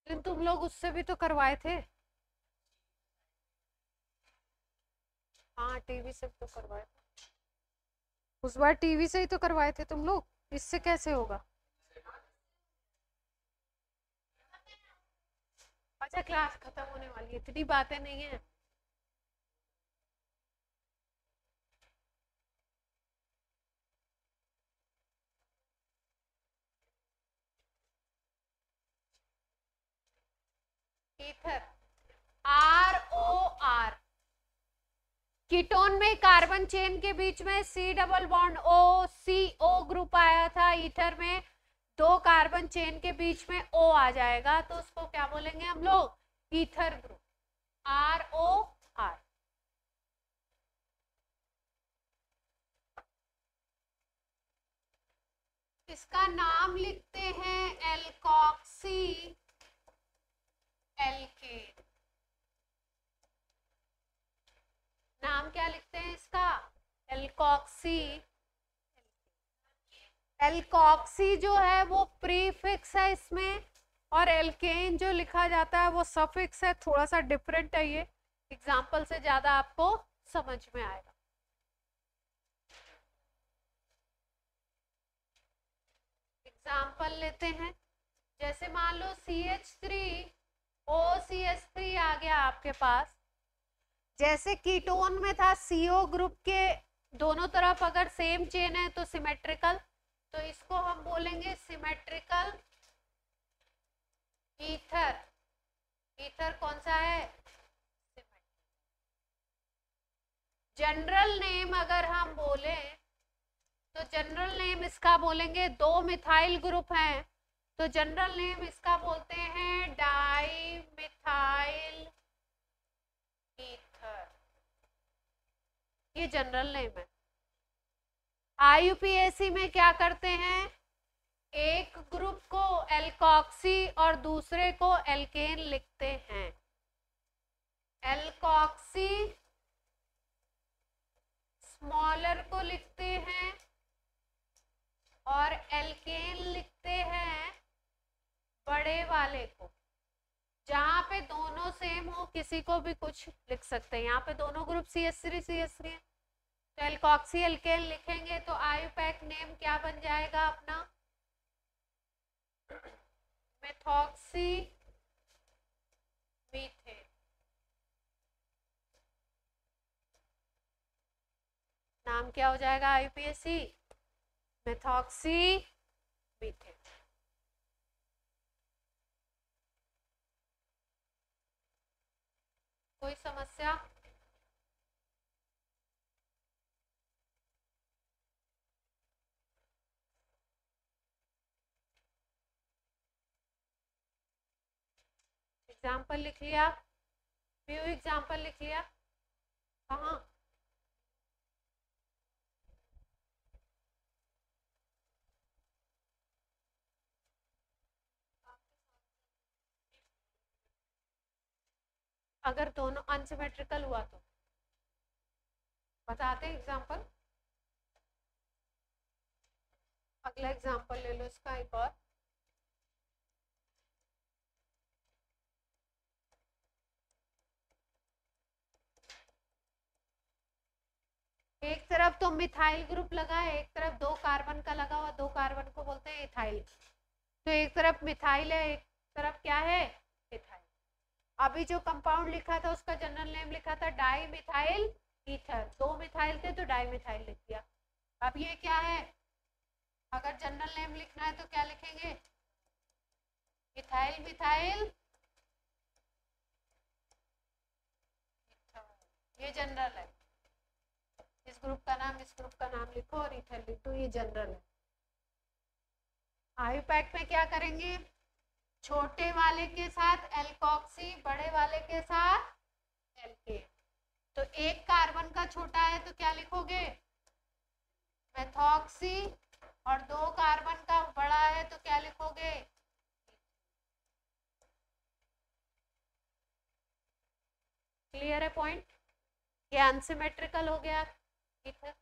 लेकिन तुम लोग उससे भी तो करवाए थे। हाँ टीवी से तो करवाए थे, उस बार टीवी से ही तो करवाए थे तुम लोग, इससे कैसे होगा? अच्छा क्लास खत्म होने वाली है, इतनी बातें नहीं है। ईथर ROR, कीटोन में कार्बन चेन के बीच में C double bond O, CO group आया था ईथर में, दो कार्बन चेन के बीच में O आ जाएगा तो उसको क्या बोलेंगे हम लोग, ईथर ग्रुप, ROR। इसका नाम लिखते हैं एल्कोक्सी एल्केन। नाम क्या लिखते हैं इसका, एल्कोक्सी। एल्कोक्सी जो है वो प्रीफिक्स है इसमें, और एल्केन जो लिखा जाता है वो सफिक्स है। थोड़ा सा डिफरेंट है ये, एग्जाम्पल से ज्यादा आपको समझ में आएगा। एग्जाम्पल लेते हैं, जैसे मान लो CH3OCH3 आ गया आपके पास। जैसे कीटोन में था CO ग्रुप के दोनों तरफ अगर सेम चेन है तो सिमेट्रिकल, तो इसको हम बोलेंगे सिमेट्रिकल ईथर। ईथर कौन सा है, जनरल नेम अगर हम बोले तो जनरल नेम इसका बोलेंगे, दो मिथाइल ग्रुप हैं तो जनरल नेम इसका बोलते हैं डाई मिथाइल ईथर। ये जनरल नेम है। IUPAC में क्या करते हैं, एक ग्रुप को एल्कोक्सी और दूसरे को एल्केन लिखते हैं। एल्कोक्सी स्मॉलर को लिखते हैं और एल्केन लिखते हैं बड़े वाले को। जहां पे दोनों सेम हो किसी को भी कुछ लिख सकते हैं। यहाँ पे दोनों ग्रुप CH3 है तो एल्कोक्सी एल्केन लिखेंगे तो IUPAC नेम क्या बन जाएगा अपना, मेथॉक्सी मीथेन। नाम क्या हो जाएगा IUPAC, मेथॉक्सी मीथेन। कोई समस्या, एग्जाम्पल लिख लिया, व्यू एग्जाम्पल लिख लिया, कहाँ, अगर दोनों अनसिमेट्रिकल हुआ तो बताते हैं एग्जाम्पल। अगला एग्जाम्पल ले लो इसका एक और, एक तरफ तो मिथाइल ग्रुप लगा है, एक तरफ दो कार्बन का लगा हुआ, दो कार्बन को बोलते हैं इथाइल। तो एक तरफ मिथाइल है, एक तरफ क्या है, इथाइल। अभी जो कंपाउंड लिखा था उसका जनरल नेम लिखा था डाई मिथाइल ईथर। दो मिथाइल थे तो डाई मिथाइल लिख दिया। अब ये क्या है, अगर जनरल नेम लिखना है तो क्या लिखेंगे, इथाइल मिथाइल, ये जनरल है। इस ग्रुप का नाम, इस ग्रुप का नाम लिखो और इथर लिख दो, ये जनरल है। IUPAC में क्या करेंगे, छोटे वाले के साथ एल्कोक्सी, बड़े वाले के साथ एल्केन। तो एक कार्बन का छोटा है तो क्या लिखोगे, मेथॉक्सी, और दो कार्बन का बड़ा है तो क्या लिखोगे, क्लियर है पॉइंट। ये अनसिमेट्रिकल हो गया, ठीक है।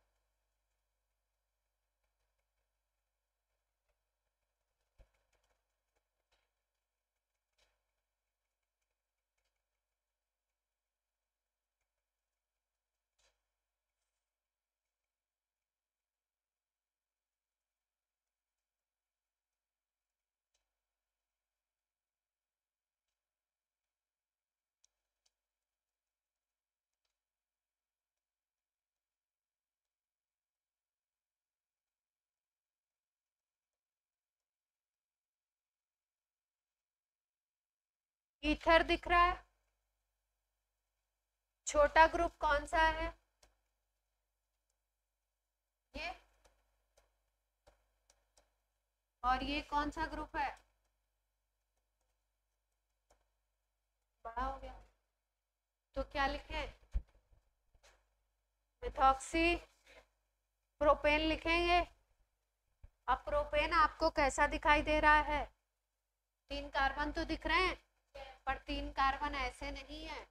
ईथर दिख रहा है, छोटा ग्रुप कौन सा है, ये, और ये कौन सा ग्रुप है, बड़ा हो गया, तो क्या लिखें, मेथॉक्सी प्रोपेन लिखेंगे। अब प्रोपेन आपको कैसा दिखाई दे रहा है, 3 कार्बन तो दिख रहे हैं, पर 3 कार्बन ऐसे नहीं है।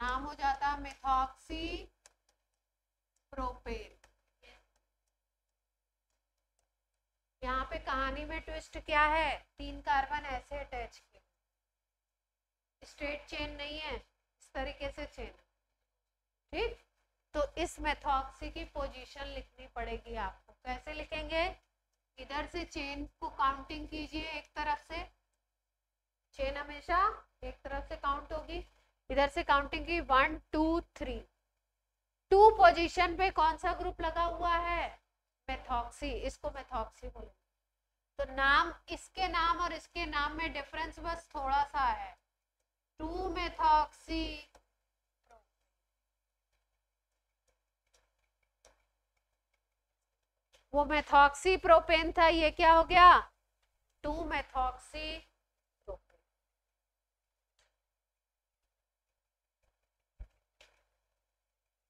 नाम हो जाता मेथॉक्सी प्रोपेन। यहाँ पे कहानी में ट्विस्ट क्या है, 3 कार्बन ऐसे अटैच किए, स्ट्रेट चेन नहीं है, इस तरीके से चेन, ठीक। तो इस मेथॉक्सी की पोजीशन लिखनी पड़ेगी आपको। कैसे लिखेंगे, इधर से चेन को काउंटिंग कीजिए, एक तरफ से चेन हमेशा एक तरफ से काउंट होगी, इधर से काउंटिंग की 1 2 3, 2 पोजीशन पे कौन सा ग्रुप लगा हुआ है, मेथॉक्सी, इसको मेथॉक्सी बोलेंगे। तो नाम, इसके नाम और इसके नाम में डिफरेंस बस थोड़ा सा है, 2 मेथॉक्सी, वो मेथॉक्सी प्रोपेन था, ये क्या हो गया, 2 मेथॉक्सी प्रोपेन।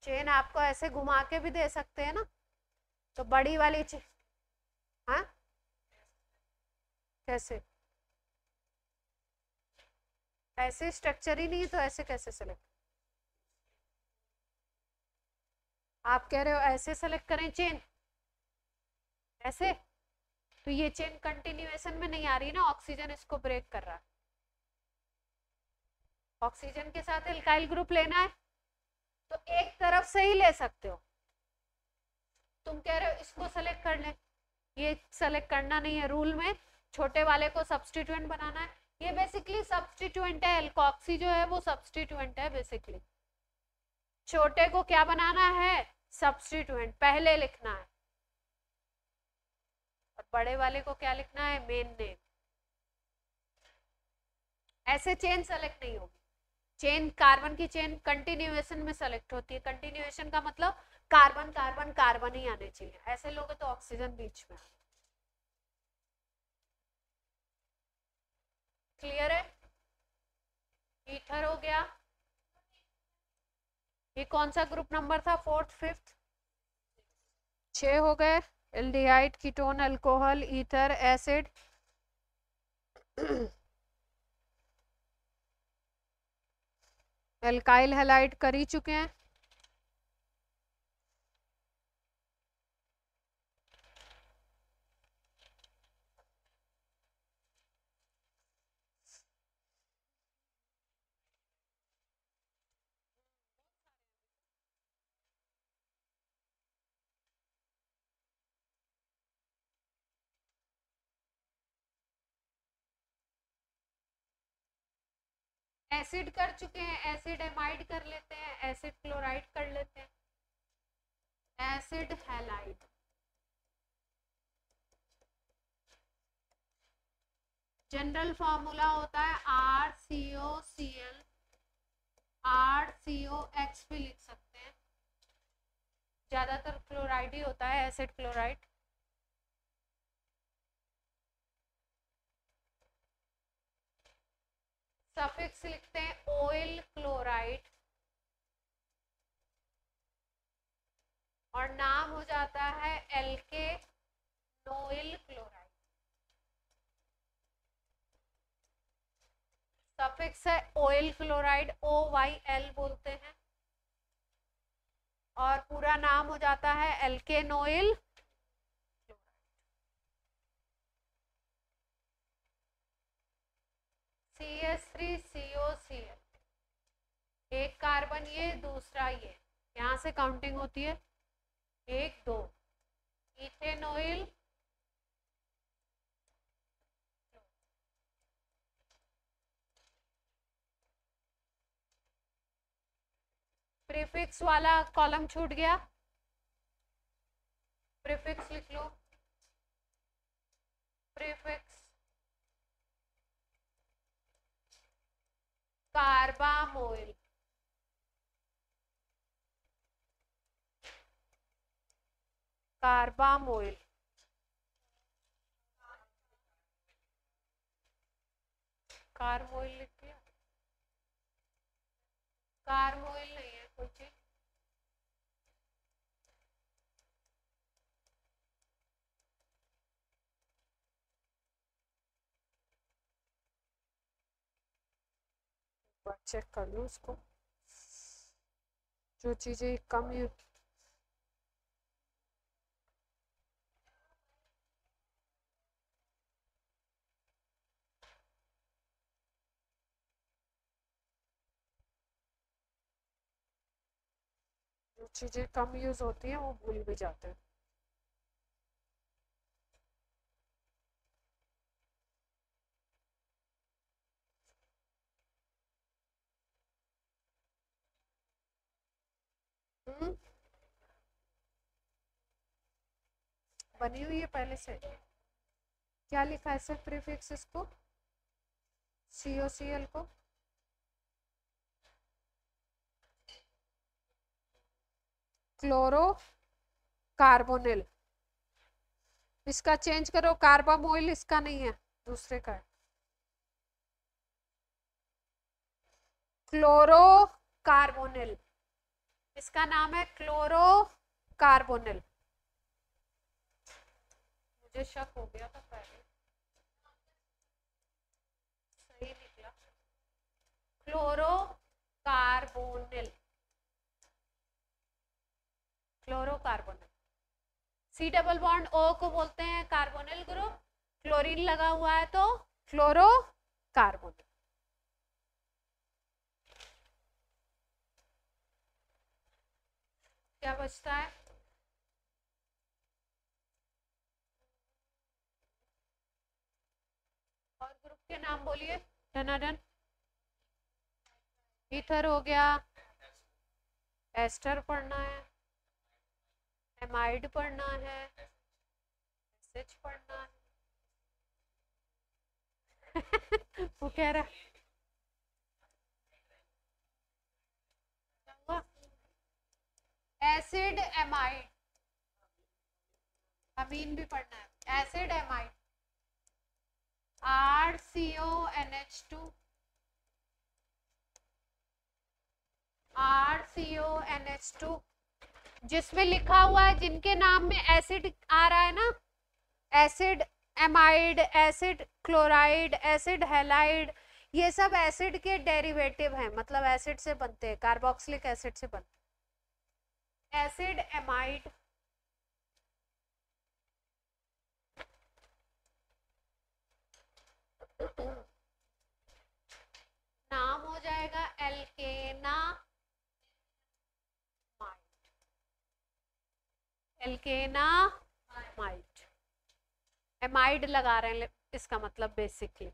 चेन आपको ऐसे घुमा के भी दे सकते हैं ना, तो बड़ी वाली चेन, हाँ कैसे, ऐसे स्ट्रक्चर ही नहीं तो ऐसे कैसे सेलेक्ट, आप कह रहे हो ऐसे सेलेक्ट करें चेन, ऐसे, तो ये चेन कंटिन्यूएशन में नहीं आ रही ना, ऑक्सीजन इसको ब्रेक कर रहा है, ऑक्सीजन के साथ एल्काइल ग्रुप लेना है तो एक तरफ से ही ले सकते हो। तुम कह रहे हो इसको सेलेक्ट कर ले, ये सेलेक्ट करना नहीं है, रूल में छोटे वाले को सब्स्टिट्यूएंट बनाना है, ये बेसिकली सब्स्टिट्यूएंट है, एल्कोक्सी जो है वो सब्स्टिट्यूएंट है बेसिकली, छोटे को क्या बनाना है, सब्स्टिट्यूएंट पहले लिखना है, और बड़े वाले को क्या लिखना है, मेन नेम। ऐसे चेन सेलेक्ट नहीं होगी, चेन, कार्बन की चेन कंटिन्यूएशन में सेलेक्ट होती है, कंटिन्यूएशन का मतलब कार्बन कार्बन कार्बन ही आने चाहिए, ऐसे लोग तो ऑक्सीजन बीच में। क्लियर है, ईथर हो गया, ये कौन सा ग्रुप नंबर था, 4th 5th, 6 हो गए, aldehyde, ketone, alcohol, ether, acid, alkyl halide कर ही चुके हैं, एसिड कर चुके हैं, एसिड एमाइड कर लेते हैं, एसिड क्लोराइड कर लेते हैं, एसिड हैलाइड, जनरल फॉर्मूला होता है RCOCl, RCOX भी लिख सकते हैं, ज्यादातर क्लोराइड ही होता है, एसिड क्लोराइड। सफिक्स लिखते हैं ऑयल क्लोराइड, और नाम हो जाता है एल्केनोइल क्लोराइड। सफिक्स है ऑयल क्लोराइड, OYL बोलते हैं, और पूरा नाम हो जाता है एल्केनोइल। CH3COCl, एक कार्बन ये, दूसरा ये, यहाँ से काउंटिंग होती है 1 2, इथेनोइल, प्रीफिक्स वाला कॉलम छूट गया, प्रीफिक्स लिख लो, प्रीफिक्स कार्बामोइल, कार्बामोइल, कार्बोइल लिख दिया, कार्बोइल नहीं है कोई चीज। चेक कर लो उसको, जो चीजें कम यूज, जो चीजें कम यूज होती हैं वो भूल भी जाते हैं। बनी हुई है पहले से। क्या लिखा है सर प्रीफिक्स इसको, COCl को? क्लोरो कार्बोनिल, इसका चेंज करो, कार्बामोइल इसका नहीं है, दूसरे का है। क्लोरो कार्बोनिल, इसका नाम है क्लोरो कार्बोनिल। मुझे शक हो गया था पहले, सही निकला, chloro carbonyl, chloro carbonyl. C double bond O को बोलते हैं कार्बोनिल ग्रुप, क्लोरीन लगा हुआ है तो क्लोरो कार्बोनिल। क्या बचता है? और ग्रुप के नाम बोलिए, डनाडन। ईथर हो गया, एस्टर पढ़ना है, एमाइड पढ़ना है, एसएच पढ़ना है। वो कह रहा एसिड एमाइड, अमीन भी पढ़ना है, एसिड एमाइड, RCONH2, RCONH2, जिसमें लिखा हुआ है, जिनके नाम में एसिड आ रहा है ना, acid amide, acid chloride, acid halide, ये सब एसिड के डेरिवेटिव हैं, मतलब एसिड से बनते हैं, कार्बोक्सिलिक एसिड से बनते हैं। एसिड एमाइड, नाम हो जाएगा एल्केना माइड, एल्केना माइड, एमाइड लगा रहे हैं इसका मतलब बेसिकली।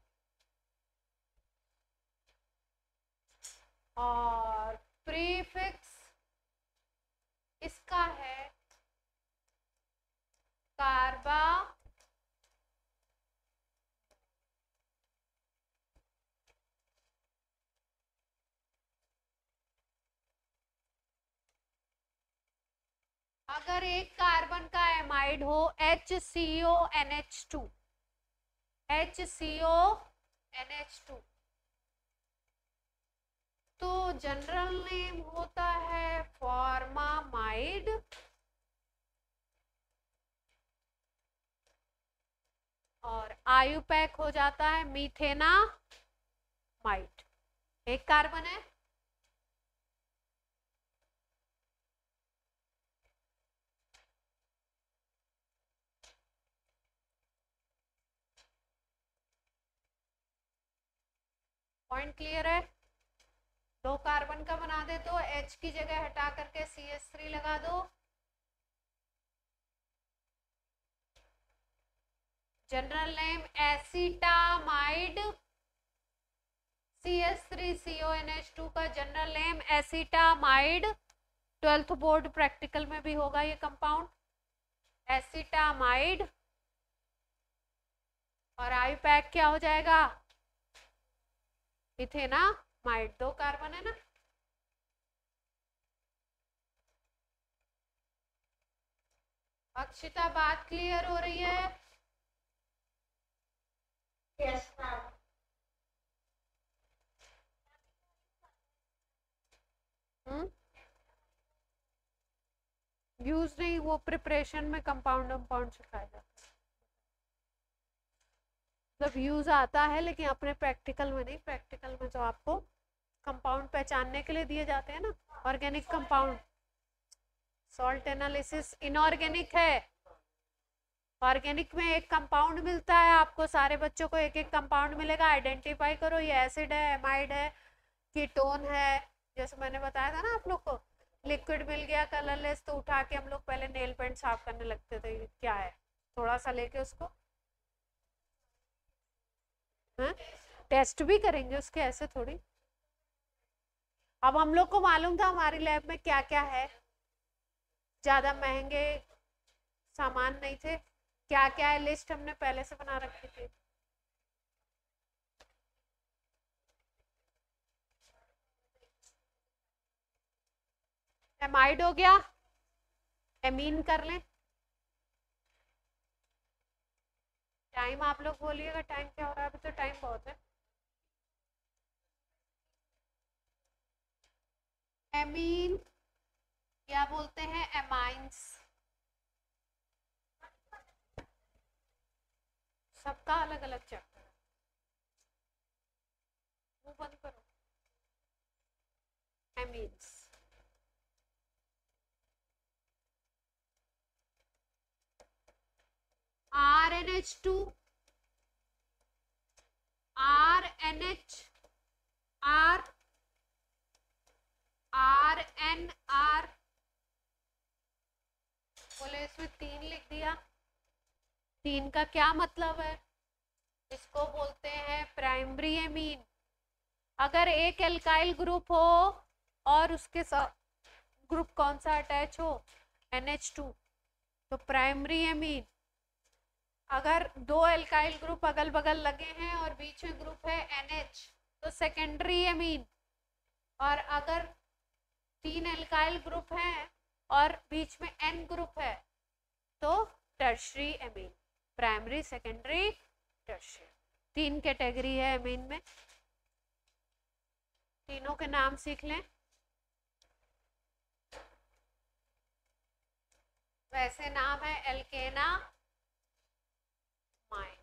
और प्रीफिक्स इसका है कार्बा, अगर एक कार्बन का एमाइड हो HCONH2, HCONH2, तो जनरल नेम होता है फॉर्मामाइड, और आयुपैक हो जाता है मीथेनामाइड। एक कार्बन है, पॉइंट क्लियर है? दो कार्बन का बना दे तो H की जगह हटा करके CH3 लगा दो, जनरल नेम एसिटामाइड, CH3CONH2 का general name acetamide, 12th board practical में भी होगा ये कंपाउंड, एसिटामाइड। और आयुपैक क्या हो जाएगा? मीथेनामाइड, दो कार्बन है ना, अक्षिता बात क्लियर हो रही है? Yes ma'am. यूज नहीं, वो प्रिपरेशन में कंपाउंड कंपाउंड सिखाया जाता है, मतलब यूज आता है लेकिन अपने प्रैक्टिकल में नहीं। प्रैक्टिकल में तो आपको कंपाउंड पहचानने के लिए दिए जाते हैं ना, organic compound. Salt analysis inorganic है, ऑर्गेनिक में एक कंपाउंड मिलता है आपको, सारे बच्चों को एक एक कंपाउंड मिलेगा, आइडेंटिफाई करो ये एसिड है, एमाइड है, कीटोन है। जैसे मैंने बताया था ना आप लोग को, लिक्विड मिल गया कलरलेस तो उठा के हम लोग पहले नेल पेंट साफ करने लगते थे, क्या है, थोड़ा सा लेके उसको टेस्ट भी करेंगे उसके, ऐसे थोड़ी। अब हम लोग को मालूम था हमारी लैब में क्या क्या है, ज्यादा महंगे सामान नहीं थे, क्या क्या है लिस्ट हमने पहले से बना रखी थी। एमाइड हो गया, एमीन कर लें। टाइम आप लोग बोलिएगा टाइम क्या हो रहा है, अभी तो टाइम बहुत है। एमीन क्या बोलते हैं, एमाइंस, सबका अलग अलग चैप्टर है। वो बंद करो। एमीन्स RNH2, RNH, RNR, बोले इसमें 3 लिख दिया। 3 का क्या मतलब है, इसको बोलते हैं प्राइमरी एमीन। अगर एक एल्काइल ग्रुप हो और उसके साथ ग्रुप कौन सा अटैच हो, NH2, तो प्राइमरी एमीन। अगर 2 एल्काइल ग्रुप अगल बगल लगे हैं और बीच में ग्रुप है NH, तो सेकेंडरी एमीन। और अगर 3 एल्काइल ग्रुप हैं और बीच में N ग्रुप है तो tertiary amine. Primary, secondary, tertiary, 3 category है एमीन में। तीनों के नाम सीख लें। वैसे नाम है एल्केना माइन,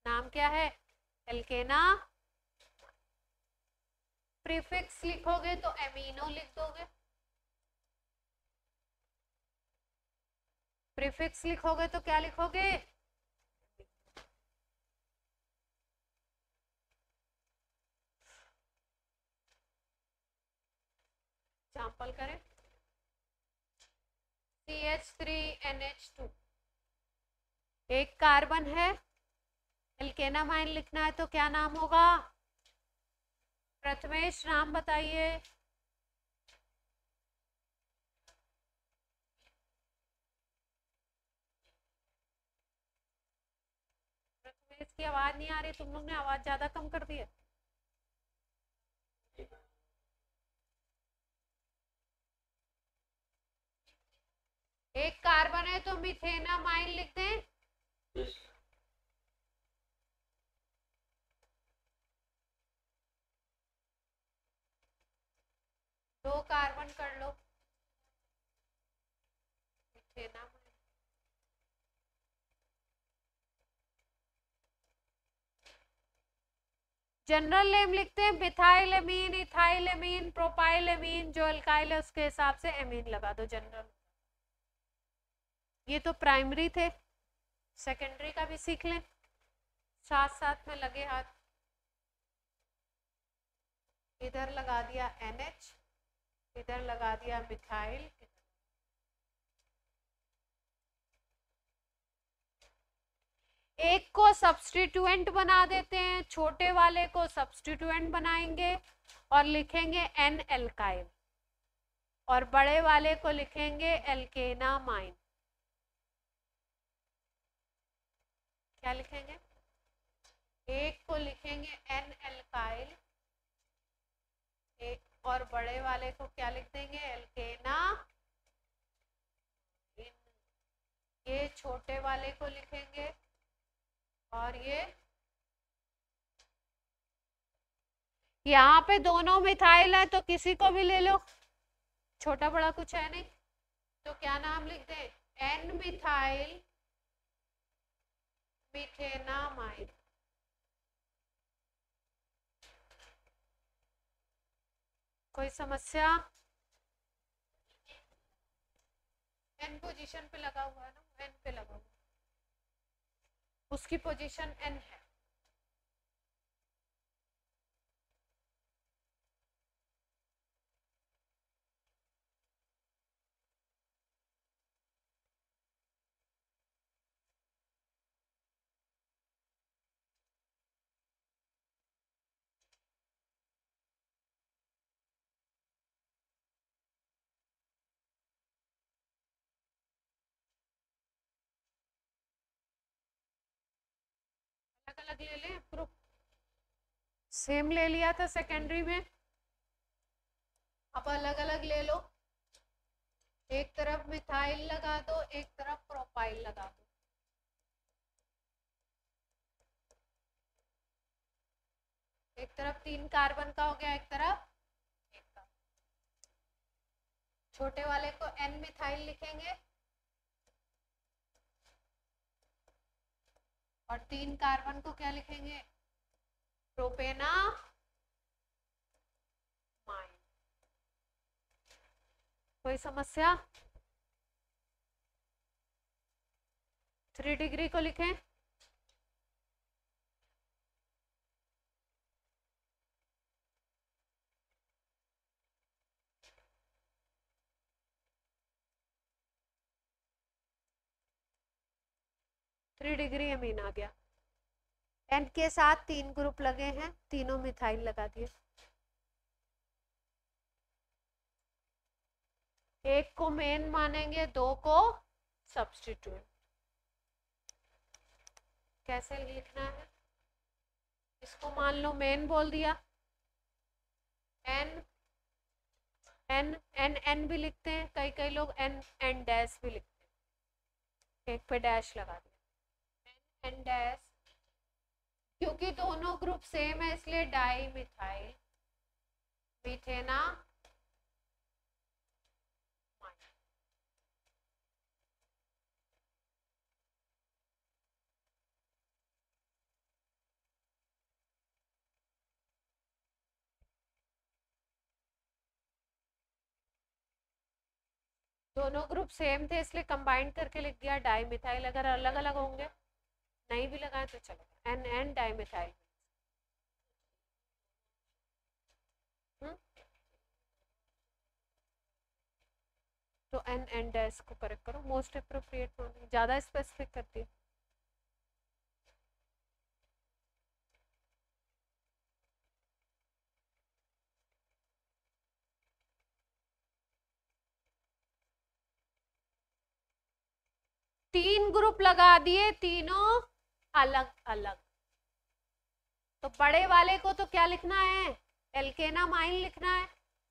नाम क्या है, एल्केना। प्रीफिक्स लिखोगे तो एमिनो लिख दोगे, प्रीफिक्स लिखोगे तो क्या लिखोगे, एग्जाम्पल करें, CH3NH2, एक कार्बन है, एल्केनामाइन लिखना है तो क्या नाम होगा, प्रथमेश नाम बताइए। प्रथमेश की आवाज नहीं आ रही, तुम लोग ने आवाज ज्यादा कम कर दी है। एक कार्बन है तो मिथेनामाइन लिख दें। yes. 2 कार्बन कर लो, मिथेनामाइन। जनरल नेम लिखते हैं, मिथाइलेमीन, इथाइलेमीन, प्रोपाइलेमीन, जो अल्काइल है उसके हिसाब से एमीन लगा दो जनरल। ये तो प्राइमरी थे, सेकेंडरी का भी सीख लें, साथ साथ में लगे हाथ। इधर लगा दिया NH, इधर लगा दिया मिथाइल, एक को सब्स्टिट्यूएंट बना देते हैं, छोटे वाले को सब्स्टिट्यूएंट बनाएंगे और लिखेंगे N एल्काइल, और बड़े वाले को लिखेंगे एल्केनामाइन। क्या लिखेंगे, एक को लिखेंगे N एल्काइल, एक और बड़े वाले को क्या लिख देंगे, एल्केना वाले को लिखेंगे और ये यहाँ पे दोनों मिथाइल है तो किसी को भी ले लो, छोटा बड़ा कुछ है नहीं, तो क्या नाम लिख दें, एन मिथाइल मिथेनामाइन। कोई समस्या? एन पोजीशन पे लगा हुआ है ना, एन पे लगा हुआ, उसकी पोजीशन एन है। अलग अलग ले लें, ग्रुप सेम ले लिया था सेकेंडरी में, अब अलग अलग ले लो, एक तरफ मिथाइल लगा दो, एक तरफ प्रोपाइल लगा दो। एक तरफ 3 कार्बन का हो गया, एक तरफ एक का। छोटे वाले को एन मिथाइल लिखेंगे और 3 कार्बन को क्या लिखेंगे, प्रोपेना माइन। कोई समस्या? 3 डिग्री को लिखें, डिग्री अमीन आ गया। एन के साथ 3 ग्रुप लगे हैं, तीनों मिथाइल लगा दिए। एक को मेन मानेंगे, 2 को सब्स्टिट्यूट। कैसे लिखना है, इसको मान लो मेन बोल दिया, एन एन एन एन भी लिखते हैं, कई कई लोग एन एन डैश भी लिखते हैं, एक पे डैश लगा दिया, एन एन डैश, क्योंकि दोनों ग्रुप सेम है इसलिए डाई मिथाइल मिथेना। दोनों ग्रुप सेम थे इसलिए कंबाइंड करके लिख दिया डाई मिथाइल। अगर अलग अलग होंगे, नहीं भी लगाए तो चलेगा, एन एन डाई मिथाइल। तो एन एन डैश को करेक्ट करो, मोस्ट अप्रोप्रिएट होने, ज्यादा स्पेसिफिक करती है। तीन ग्रुप लगा दिए, तीनों अलग अलग। तो बड़े वाले को तो क्या लिखना है, एल्केनामाइन लिखना है,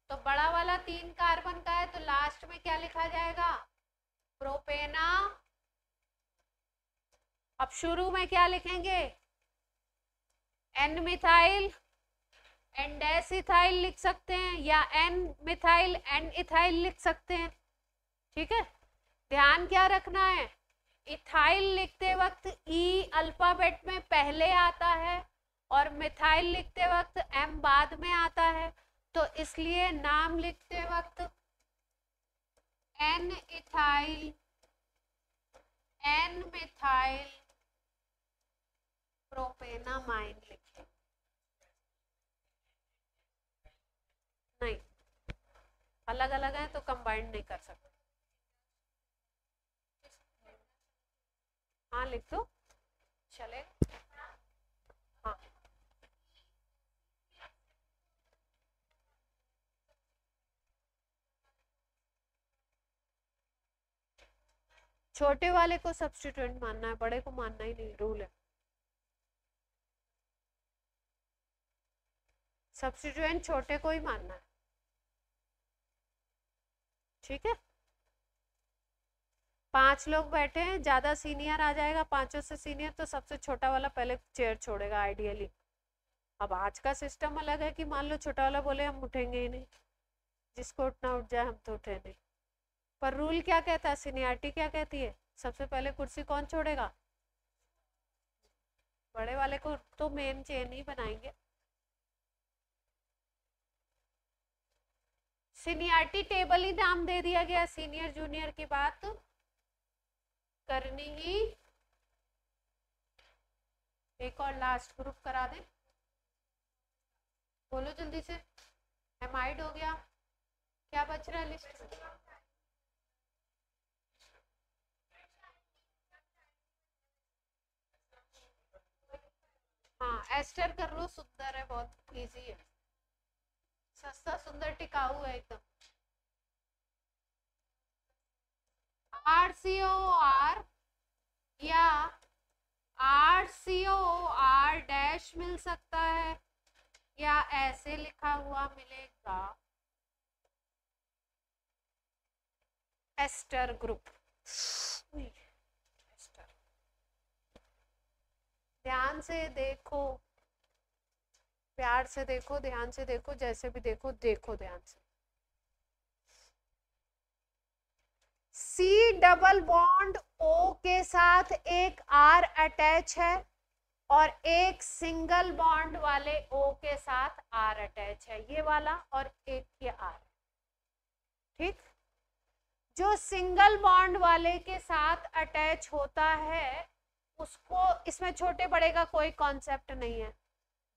तो बड़ा वाला 3 कार्बन का है तो लास्ट में क्या लिखा जाएगा, प्रोपेना। अब शुरू में क्या लिखेंगे, N methyl N dash ethyl लिख सकते हैं, या एन मिथाइल एन इथाइल लिख सकते हैं। ठीक है, ध्यान क्या रखना है, इथाइल लिखते वक्त ई अल्फाबेट में पहले आता है और मिथाइल लिखते वक्त एम बाद में आता है, तो इसलिए नाम लिखते वक्त N ethyl N methyl propanamine लिखें। नहीं, अलग अलग है तो कंबाइंड नहीं कर सकते। हाँ लिख दो, चलेगा। हाँ छोटे वाले को सब्स्टिट्यूएंट मानना है, बड़े को मानना ही नहीं, रूल है। सब्स्टिट्यूएंट छोटे को ही मानना है, ठीक है। 5 लोग बैठे हैं, ज्यादा सीनियर आ जाएगा, 5 से सीनियर, तो सबसे छोटा वाला पहले चेयर छोड़ेगा आइडियली। अब आज का सिस्टम अलग है कि मान लो छोटा वाला बोले हम उठेंगे ही नहीं, जिसको उठना उठ जाए, हम तो उठे नहीं। पर रूल क्या कहता है, सीनियरिटी क्या कहती है, सबसे पहले कुर्सी कौन छोड़ेगा, बड़े वाले को तो मेन चेन ही बनाएंगे। सीनियरिटी टेबल ही नाम दे दिया गया, सीनियर जूनियर की बात करनी ही। एक और लास्ट ग्रुप करा दें, बोलो जल्दी से। एमाइड हो गया, क्या बच रहा है लिस्ट में? हाँ एस्टर कर लो, सुंदर है, बहुत इजी है, सस्ता सुंदर टिकाऊ है एकदम। RCOR या RCOR डैश मिल सकता है, या ऐसे लिखा हुआ मिलेगा एस्टर ग्रुप। एस्टर, ध्यान से देखो, प्यार से देखो, ध्यान से देखो, जैसे भी देखो, देखो ध्यान से। C डबल बॉन्ड O के साथ एक R अटैच है और एक सिंगल बॉन्ड वाले O के साथ R अटैच है, ये वाला, और एक ये R, ठीक। जो सिंगल बॉन्ड वाले के साथ अटैच होता है उसको, इसमें छोटे बड़े का कोई कॉन्सेप्ट नहीं है,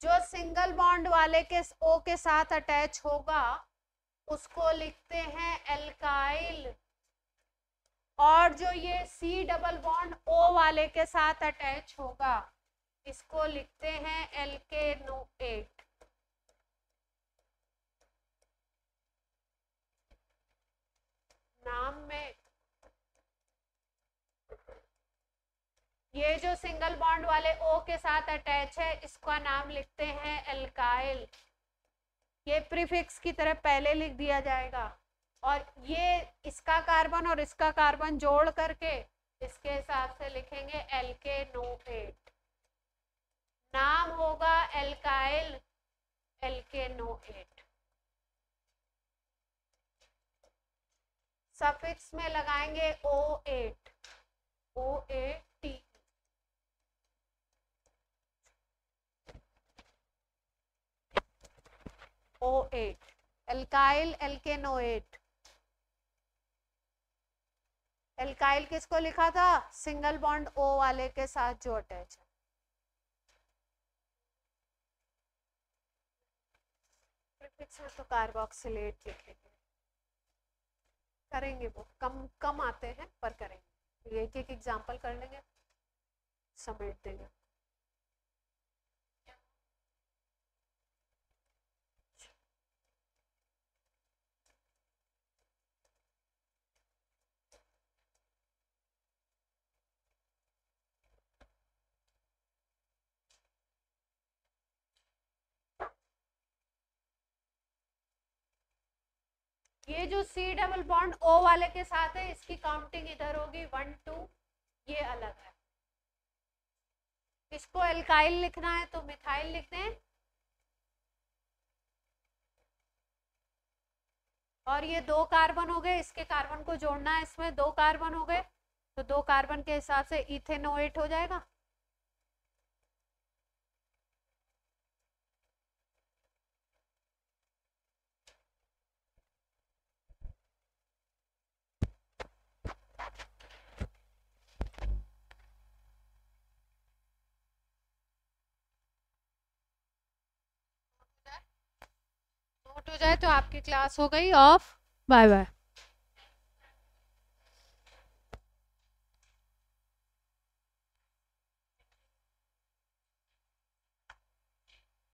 जो सिंगल बॉन्ड वाले के O के साथ अटैच होगा उसको लिखते हैं एल्काइल, और जो ये C डबल बॉन्ड O वाले के साथ अटैच होगा इसको लिखते हैं एल्केनोएट। नाम में ये जो सिंगल बॉन्ड वाले O के साथ अटैच है इसका नाम लिखते हैं एल्काइल, ये प्रीफिक्स की तरह पहले लिख दिया जाएगा, और ये इसका कार्बन और इसका कार्बन जोड़ करके इसके हिसाब से लिखेंगे एल्केनोएट, नाम होगा एल्काइल एल्केनोएट। सफिक्स में लगाएंगे O8, OAT, O8 alkyl alkanoate. Alkyl किसको लिखा था, सिंगल बॉन्ड O वाले के साथ जो अटैच है। प्रीफिक्स में तो कार्बोक्सिलेट लिखेंगे, करेंगे वो, कम कम आते हैं पर करेंगे, एक एक एग्जांपल कर लेंगे, समेट देंगे। ये जो C डबल बॉन्ड O वाले के साथ है इसकी काउंटिंग इधर होगी 1 2, ये अलग है। इसको एल्काइल लिखना है तो मिथाइल लिख दें, और ये 2 कार्बन हो गए, इसके कार्बन को जोड़ना है, इसमें 2 कार्बन हो गए, तो 2 कार्बन के हिसाब से इथेनोएट हो जाएगा। नोट हो जाए तो आपकी क्लास हो गई ऑफ, बाय बाय।